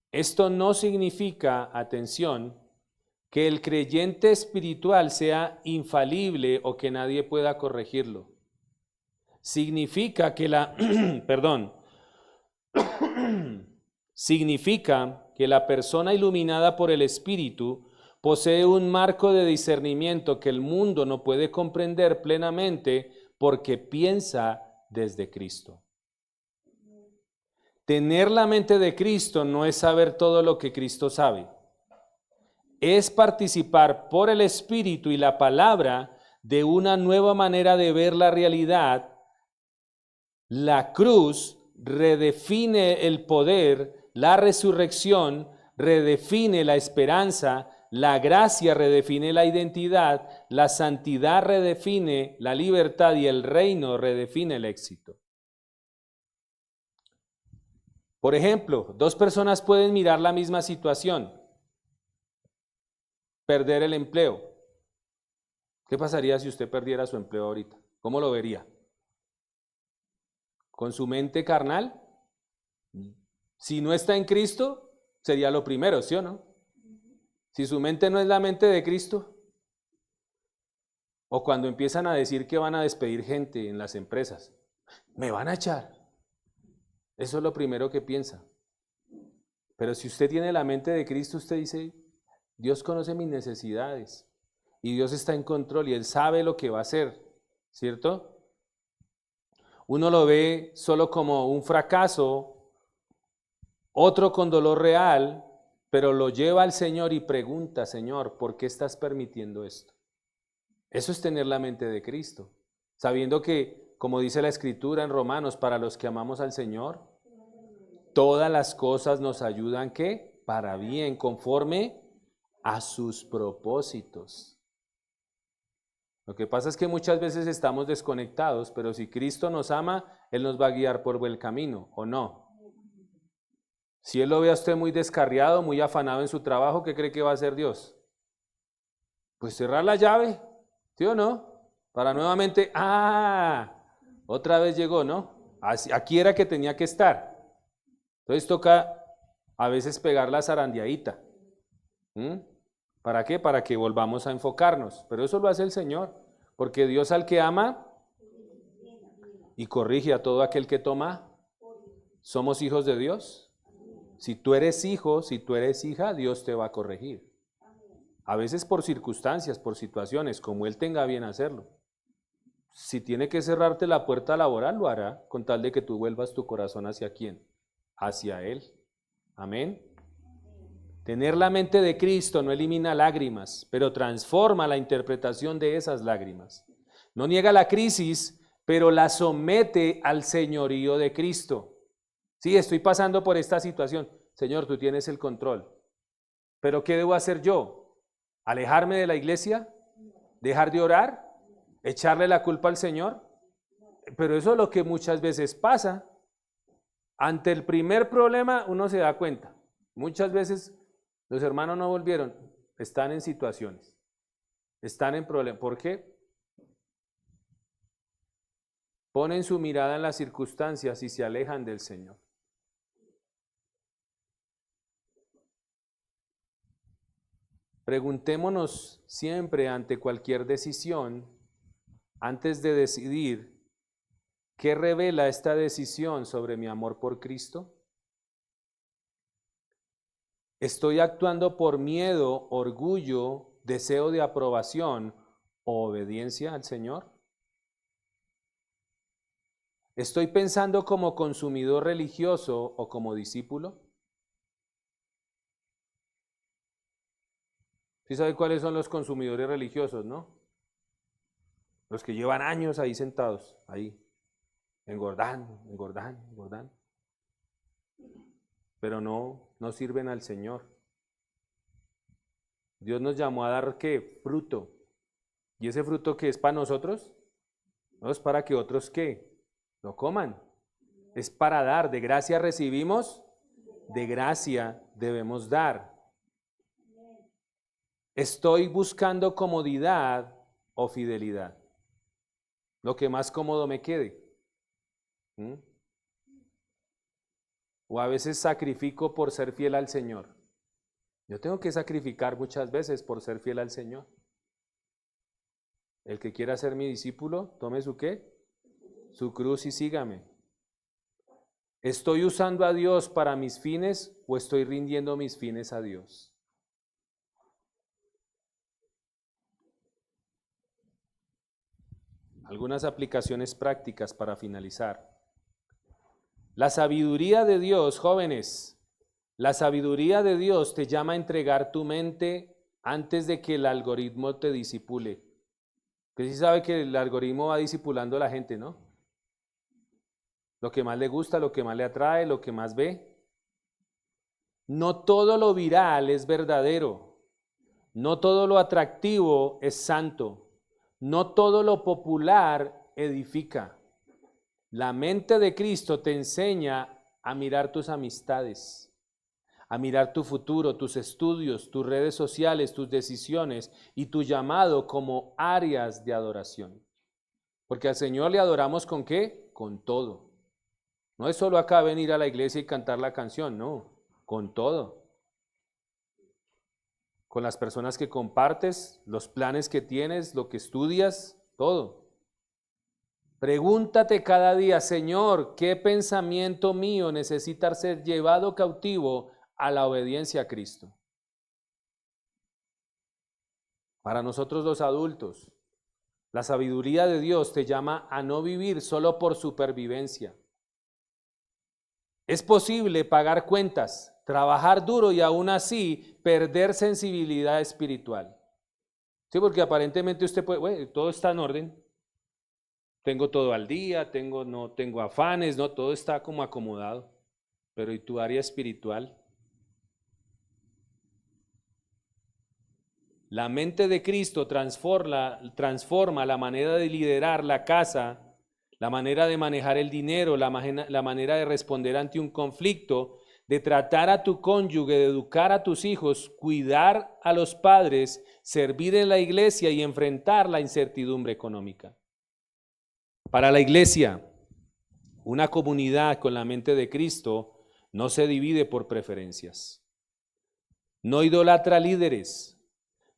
Esto no significa, atención, que el creyente espiritual sea infalible o que nadie pueda corregirlo. Significa que significa que la persona iluminada por el Espíritu posee un marco de discernimiento que el mundo no puede comprender plenamente porque piensa desde Cristo. Tener la mente de Cristo no es saber todo lo que Cristo sabe. Es participar por el Espíritu y la palabra de una nueva manera de ver la realidad. La cruz redefine el poder, la resurrección redefine la esperanza, la gracia redefine la identidad, la santidad redefine la libertad y el reino redefine el éxito. Por ejemplo, dos personas pueden mirar la misma situación, perder el empleo. ¿Qué pasaría si usted perdiera su empleo ahorita? ¿Cómo lo vería? ¿Con su mente carnal? Si no está en Cristo, sería lo primero, ¿sí o no? Si su mente no es la mente de Cristo, o cuando empiezan a decir que van a despedir gente en las empresas, me van a echar. Eso es lo primero que piensa. Pero si usted tiene la mente de Cristo, usted dice, Dios conoce mis necesidades y Dios está en control y Él sabe lo que va a hacer, ¿cierto? Uno lo ve solo como un fracaso, otro con dolor real, pero lo lleva al Señor y pregunta, Señor, ¿por qué estás permitiendo esto? Eso es tener la mente de Cristo, sabiendo que, como dice la Escritura en Romanos, para los que amamos al Señor, todas las cosas nos ayudan, ¿qué? Para bien, conforme a sus propósitos. Lo que pasa es que muchas veces estamos desconectados, pero si Cristo nos ama, Él nos va a guiar por buen camino, ¿o no? Si Él lo ve a usted muy descarriado, muy afanado en su trabajo, ¿qué cree que va a hacer Dios? Pues cerrar la llave, ¿sí o no? Para nuevamente, otra vez llegó, ¿no? Aquí era que tenía que estar. Entonces toca a veces pegar la zarandeadita. ¿Para qué? Para que volvamos a enfocarnos. Pero eso lo hace el Señor, porque Dios al que ama y corrige a todo aquel que toma. ¿Somos hijos de Dios? Si tú eres hijo, si tú eres hija, Dios te va a corregir. A veces por circunstancias, por situaciones, como Él tenga bien hacerlo. Si tiene que cerrarte la puerta laboral, lo hará, con tal de que tú vuelvas tu corazón hacia quién, hacia Él. Amén. Tener la mente de Cristo no elimina lágrimas, pero transforma la interpretación de esas lágrimas. No niega la crisis, pero la somete al señorío de Cristo. Sí, estoy pasando por esta situación. Señor, tú tienes el control. ¿Pero qué debo hacer yo? ¿Alejarme de la iglesia? ¿Dejar de orar? ¿Echarle la culpa al Señor? Pero eso es lo que muchas veces pasa. Ante el primer problema uno se da cuenta. Muchas veces los hermanos no volvieron, están en situaciones, están en problemas. ¿Por qué? Ponen su mirada en las circunstancias y se alejan del Señor. Preguntémonos siempre ante cualquier decisión, antes de decidir, ¿qué revela esta decisión sobre mi amor por Cristo? ¿Estoy actuando por miedo, orgullo, deseo de aprobación o obediencia al Señor? ¿Estoy pensando como consumidor religioso o como discípulo? ¿Sí sabe cuáles son los consumidores religiosos, no? Los que llevan años ahí sentados, ahí, engordando, engordando, engordando. Pero no sirven al Señor. Dios nos llamó a dar, ¿qué? Fruto. ¿Y ese fruto que es para nosotros? No es para que otros, ¿qué? Lo coman. Es para dar. De gracia recibimos, de gracia debemos dar. ¿Estoy buscando comodidad o fidelidad? Lo que más cómodo me quede. O a veces sacrifico por ser fiel al Señor. Yo tengo que sacrificar muchas veces por ser fiel al Señor. El que quiera ser mi discípulo, tome su ¿qué? Su cruz y sígame. ¿Estoy usando a Dios para mis fines o estoy rindiendo mis fines a Dios? Algunas aplicaciones prácticas para finalizar. La sabiduría de Dios, jóvenes, la sabiduría de Dios te llama a entregar tu mente antes de que el algoritmo te disipule. Que sí sabe que el algoritmo va disipulando a la gente, ¿no? Lo que más le gusta, lo que más le atrae, lo que más ve. No todo lo viral es verdadero. No todo lo atractivo es santo. No todo lo popular edifica. La mente de Cristo te enseña a mirar tus amistades, a mirar tu futuro, tus estudios, tus redes sociales, tus decisiones y tu llamado como áreas de adoración. Porque al Señor le adoramos ¿con qué? Con todo. No es solo acá venir a la iglesia y cantar la canción, no, con todo. Con las personas que compartes, los planes que tienes, lo que estudias, todo. Pregúntate cada día, Señor, ¿qué pensamiento mío necesita ser llevado cautivo a la obediencia a Cristo? Para nosotros los adultos, la sabiduría de Dios te llama a no vivir solo por supervivencia. Es posible pagar cuentas, trabajar duro y aún así perder sensibilidad espiritual. Sí, porque aparentemente usted puede, bueno, todo está en orden. Tengo todo al día, no tengo afanes, no, todo está como acomodado. Pero ¿y tu área espiritual? La mente de Cristo transforma la manera de liderar la casa, la manera de manejar el dinero, la manera de responder ante un conflicto, de tratar a tu cónyuge, de educar a tus hijos, cuidar a los padres, servir en la iglesia y enfrentar la incertidumbre económica. Para la iglesia, una comunidad con la mente de Cristo no se divide por preferencias. No idolatra líderes,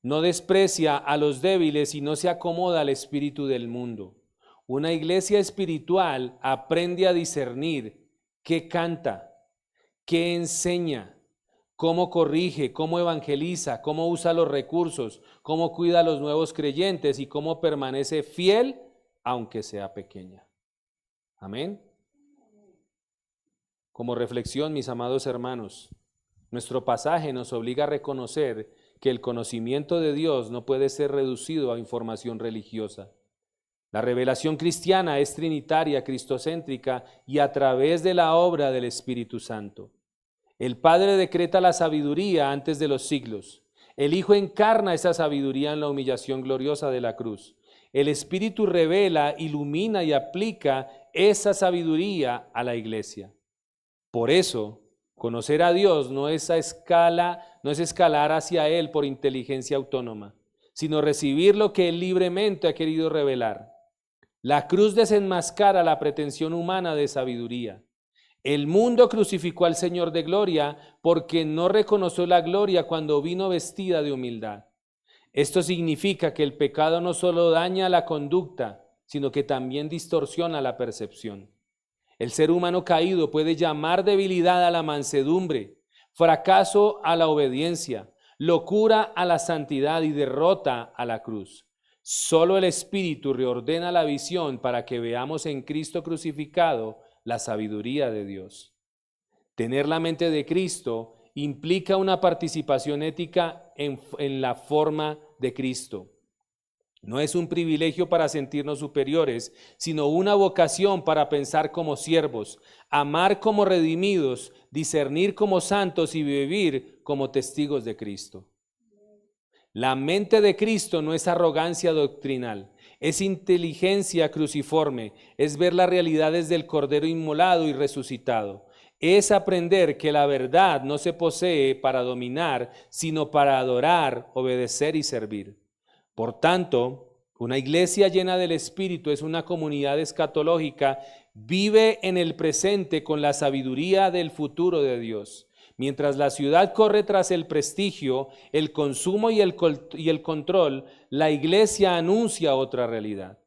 no desprecia a los débiles y no se acomoda al espíritu del mundo. Una iglesia espiritual aprende a discernir qué canta, qué enseña, cómo corrige, cómo evangeliza, cómo usa los recursos, cómo cuida a los nuevos creyentes y cómo permanece fiel aunque sea pequeña. Amén. Como reflexión, mis amados hermanos, nuestro pasaje nos obliga a reconocer que el conocimiento de Dios no puede ser reducido a información religiosa. La revelación cristiana es trinitaria, cristocéntrica y a través de la obra del Espíritu Santo. El Padre decreta la sabiduría antes de los siglos. El Hijo encarna esa sabiduría en la humillación gloriosa de la cruz. El Espíritu revela, ilumina y aplica esa sabiduría a la iglesia. Por eso, conocer a Dios no es escalar hacia Él por inteligencia autónoma, sino recibir lo que Él libremente ha querido revelar. La cruz desenmascara la pretensión humana de sabiduría. El mundo crucificó al Señor de gloria porque no reconoció la gloria cuando vino vestida de humildad. Esto significa que el pecado no solo daña la conducta, sino que también distorsiona la percepción. El ser humano caído puede llamar debilidad a la mansedumbre, fracaso a la obediencia, locura a la santidad y derrota a la cruz. Solo el Espíritu reordena la visión para que veamos en Cristo crucificado la sabiduría de Dios. Tener la mente de Cristo implica una participación ética en la forma de Cristo. No es un privilegio para sentirnos superiores, sino una vocación para pensar como siervos, amar como redimidos, discernir como santos y vivir como testigos de Cristo. La mente de Cristo no es arrogancia doctrinal, es inteligencia cruciforme, es ver las realidades del Cordero inmolado y resucitado. Es aprender que la verdad no se posee para dominar, sino para adorar, obedecer y servir. Por tanto, una iglesia llena del Espíritu es una comunidad escatológica, vive en el presente con la sabiduría del futuro de Dios. Mientras la ciudad corre tras el prestigio, el consumo y el control, la iglesia anuncia otra realidad.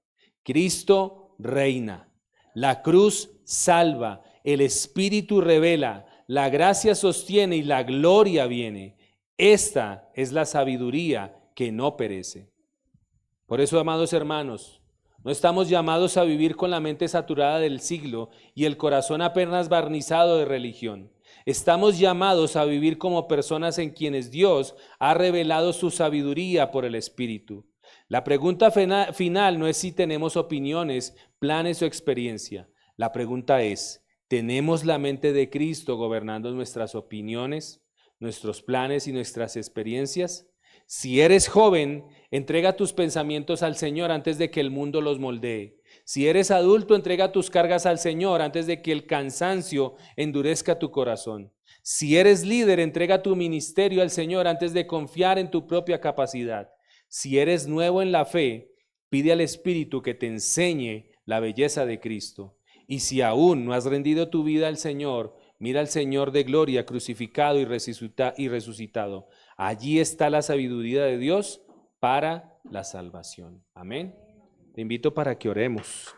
Cristo reina, la cruz salva, el Espíritu revela, la gracia sostiene y la gloria viene. Esta es la sabiduría que no perece. Por eso, amados hermanos, No estamos llamados a vivir con la mente saturada del siglo y el corazón apenas barnizado de religión. Estamos llamados a vivir como personas en quienes Dios ha revelado su sabiduría por el Espíritu. La pregunta final no es si tenemos opiniones, planes o experiencia. La pregunta es, ¿tenemos la mente de Cristo gobernando nuestras opiniones, nuestros planes y nuestras experiencias? Si eres joven, entrega tus pensamientos al Señor antes de que el mundo los moldee. Si eres adulto, entrega tus cargas al Señor antes de que el cansancio endurezca tu corazón. Si eres líder, entrega tu ministerio al Señor antes de confiar en tu propia capacidad. Si eres nuevo en la fe, pide al Espíritu que te enseñe la belleza de Cristo. Y si aún no has rendido tu vida al Señor, mira al Señor de gloria crucificado y resucitado. Allí está la sabiduría de Dios para la salvación. Amén. Te invito para que oremos.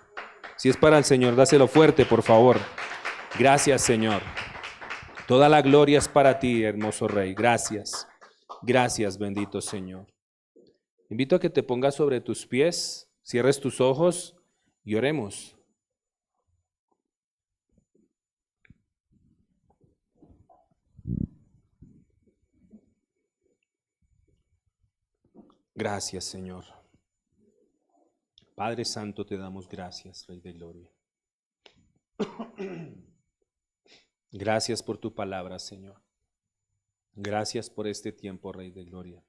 Si es para el Señor, dáselo fuerte, por favor. Gracias, Señor. Toda la gloria es para ti, hermoso Rey. Gracias. Gracias, bendito Señor. Invito a que te pongas sobre tus pies, cierres tus ojos y oremos. Gracias, Señor. Padre Santo, te damos gracias, Rey de Gloria. Gracias por tu palabra, Señor. Gracias por este tiempo, Rey de Gloria.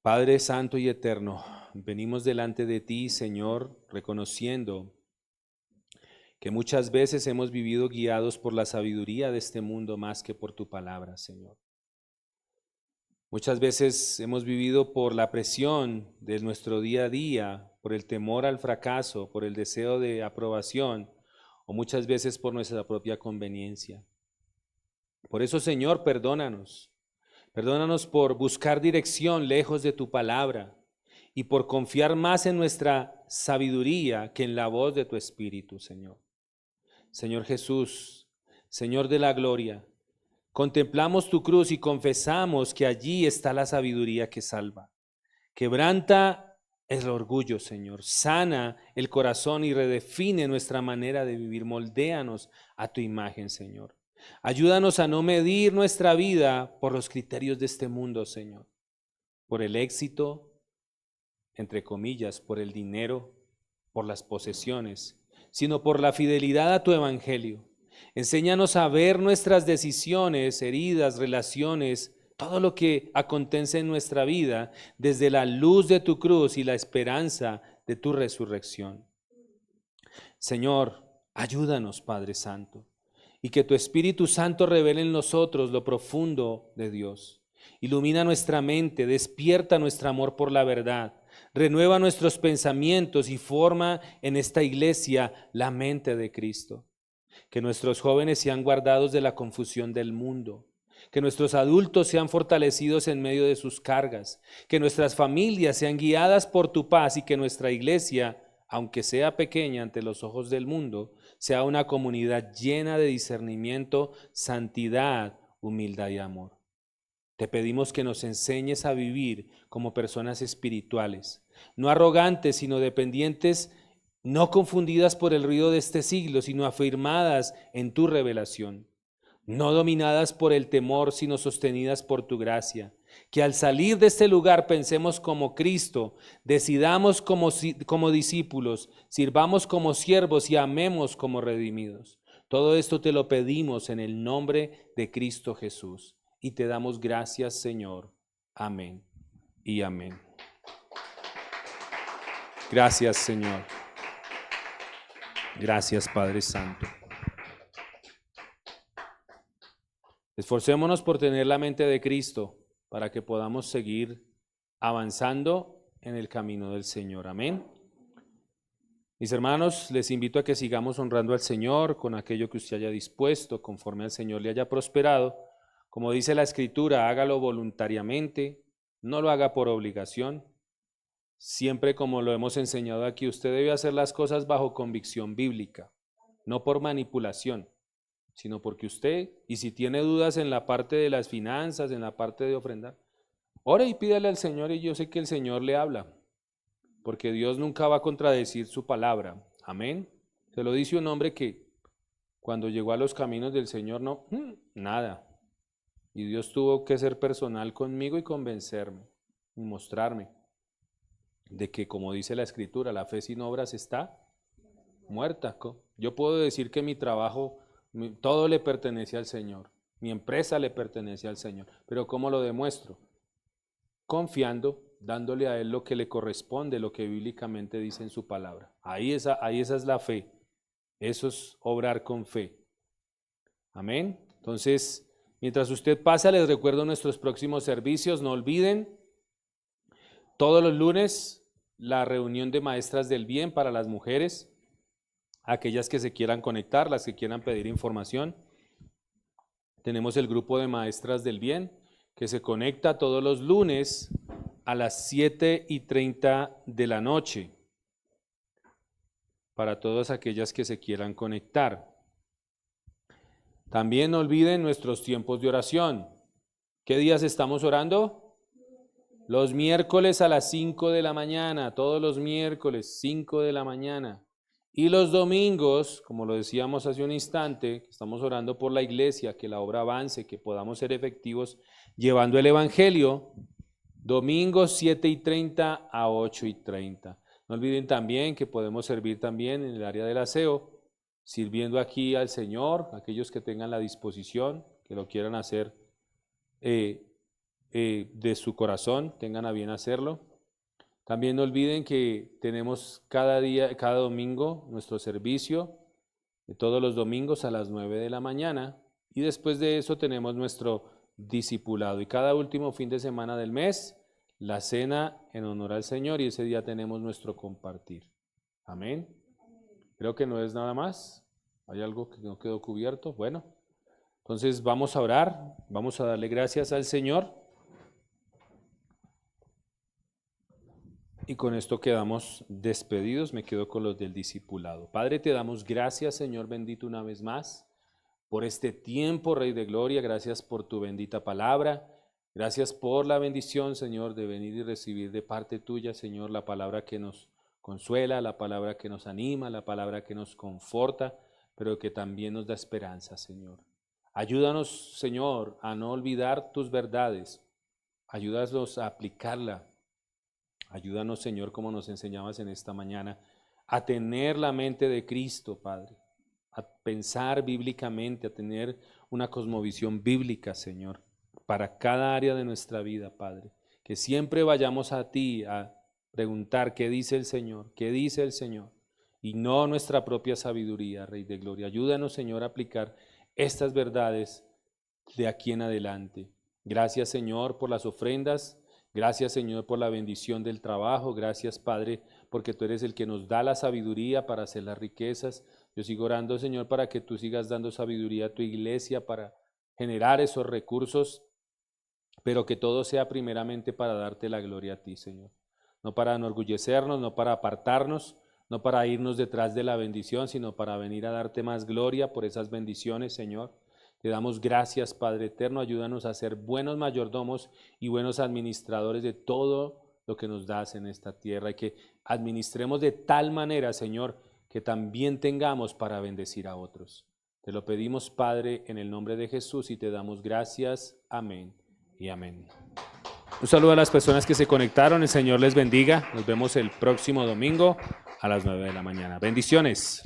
Padre Santo y Eterno, venimos delante de ti, Señor, reconociendo que muchas veces hemos vivido guiados por la sabiduría de este mundo más que por tu palabra, Señor. Muchas veces hemos vivido por la presión de nuestro día a día, por el temor al fracaso, por el deseo de aprobación, o muchas veces por nuestra propia conveniencia. Por eso, Señor, perdónanos. Perdónanos por buscar dirección lejos de tu palabra y por confiar más en nuestra sabiduría que en la voz de tu Espíritu, Señor. Señor Jesús, Señor de la gloria, contemplamos tu cruz y confesamos que allí está la sabiduría que salva. Quebranta el orgullo, Señor. Sana el corazón y redefine nuestra manera de vivir. Moldéanos a tu imagen, Señor. Ayúdanos a no medir nuestra vida por los criterios de este mundo, Señor. Por el éxito, entre comillas, por el dinero, por las posesiones, sino por la fidelidad a tu evangelio. Enséñanos a ver nuestras decisiones, heridas, relaciones, todo lo que acontece en nuestra vida desde la luz de tu cruz y la esperanza de tu resurrección. Señor, ayúdanos, Padre Santo, y que tu Espíritu Santo revele en nosotros lo profundo de Dios. Ilumina nuestra mente, despierta nuestro amor por la verdad, renueva nuestros pensamientos y forma en esta iglesia la mente de Cristo. Que nuestros jóvenes sean guardados de la confusión del mundo, que nuestros adultos sean fortalecidos en medio de sus cargas, que nuestras familias sean guiadas por tu paz y que nuestra iglesia, aunque sea pequeña ante los ojos del mundo, sea una comunidad llena de discernimiento, santidad, humildad y amor. Te pedimos que nos enseñes a vivir como personas espirituales, no arrogantes, sino dependientes, no confundidas por el ruido de este siglo, sino afirmadas en tu revelación, no dominadas por el temor, sino sostenidas por tu gracia. Que al salir de este lugar pensemos como Cristo, decidamos como discípulos, sirvamos como siervos y amemos como redimidos. Todo esto te lo pedimos en el nombre de Cristo Jesús y te damos gracias, Señor. Amén y amén. Gracias, Señor. Gracias, Padre Santo. Esforcémonos por tener la mente de Cristo para que podamos seguir avanzando en el camino del Señor. Amén. Mis hermanos, les invito a que sigamos honrando al Señor con aquello que usted haya dispuesto, conforme al Señor le haya prosperado. Como dice la Escritura, hágalo voluntariamente, no lo haga por obligación. Siempre, como lo hemos enseñado aquí, usted debe hacer las cosas bajo convicción bíblica, no por manipulación, sino porque usted, y si tiene dudas en la parte de las finanzas, en la parte de ofrendar, ore y pídale al Señor y yo sé que el Señor le habla. porque Dios nunca va a contradecir su palabra. Amén. Se lo dice un hombre que cuando llegó a los caminos del Señor, no, nada. Y Dios tuvo que ser personal conmigo y convencerme y mostrarme de que, como dice la Escritura, la fe sin obras está muerta. Yo puedo decir que mi trabajo, todo le pertenece al Señor, mi empresa le pertenece al Señor, pero ¿cómo lo demuestro? Confiando, dándole a Él lo que le corresponde, lo que bíblicamente dice en su palabra. Ahí esa es la fe, eso es obrar con fe. Amén. Entonces, mientras usted pasa, les recuerdo nuestros próximos servicios. No olviden, todos los lunes, la reunión de maestras del bien para las mujeres, aquellas que se quieran conectar, las que quieran pedir información. Tenemos el grupo de maestras del bien que se conecta todos los lunes a las 7:30 de la noche para todas aquellas que se quieran conectar. También no olviden nuestros tiempos de oración. ¿Qué días estamos orando? Los miércoles a las 5 de la mañana, todos los miércoles, 5 de la mañana. Y los domingos, como lo decíamos hace un instante, estamos orando por la iglesia, que la obra avance, que podamos ser efectivos llevando el evangelio. Domingos 7:30 a 8:30. No olviden también que podemos servir también en el área del aseo, sirviendo aquí al Señor, aquellos que tengan la disposición, que lo quieran hacer de su corazón, tengan a bien hacerlo. También no olviden que tenemos cada día, cada domingo, nuestro servicio, todos los domingos a las 9 de la mañana, y después de eso tenemos nuestro discipulado. Y cada último fin de semana del mes, la cena en honor al Señor, y ese día tenemos nuestro compartir. Amén. Creo que no es nada más. ¿Hay algo que no quedó cubierto? Bueno, entonces vamos a orar, vamos a darle gracias al Señor. Y con esto quedamos despedidos, me quedo con los del discipulado. Padre, te damos gracias, Señor bendito, una vez más, por este tiempo, Rey de Gloria. Gracias por tu bendita palabra. Gracias por la bendición, Señor, de venir y recibir de parte tuya, Señor, la palabra que nos consuela, la palabra que nos anima, la palabra que nos conforta, pero que también nos da esperanza, Señor. Ayúdanos, Señor, a no olvidar tus verdades. Ayúdanos a aplicarla. Ayúdanos, Señor, como nos enseñabas en esta mañana, a tener la mente de Cristo, Padre, a pensar bíblicamente, a tener una cosmovisión bíblica, Señor, para cada área de nuestra vida, Padre. Que siempre vayamos a ti a preguntar qué dice el Señor, y no nuestra propia sabiduría, Rey de Gloria. Ayúdanos, Señor, a aplicar estas verdades de aquí en adelante. Gracias, Señor, por las ofrendas. Gracias, Señor, por la bendición del trabajo. Gracias, Padre, porque tú eres el que nos da la sabiduría para hacer las riquezas. Yo sigo orando, Señor, para que tú sigas dando sabiduría a tu iglesia para generar esos recursos, pero que todo sea primeramente para darte la gloria a ti, Señor. No para enorgullecernos, no para apartarnos, no para irnos detrás de la bendición, sino para venir a darte más gloria por esas bendiciones, Señor. Te damos gracias, Padre eterno. Ayúdanos a ser buenos mayordomos y buenos administradores de todo lo que nos das en esta tierra, y que administremos de tal manera, Señor, que también tengamos para bendecir a otros. Te lo pedimos, Padre, en el nombre de Jesús, y te damos gracias. Amén y amén. Un saludo a las personas que se conectaron. El Señor les bendiga. Nos vemos el próximo domingo a las 9 de la mañana. Bendiciones.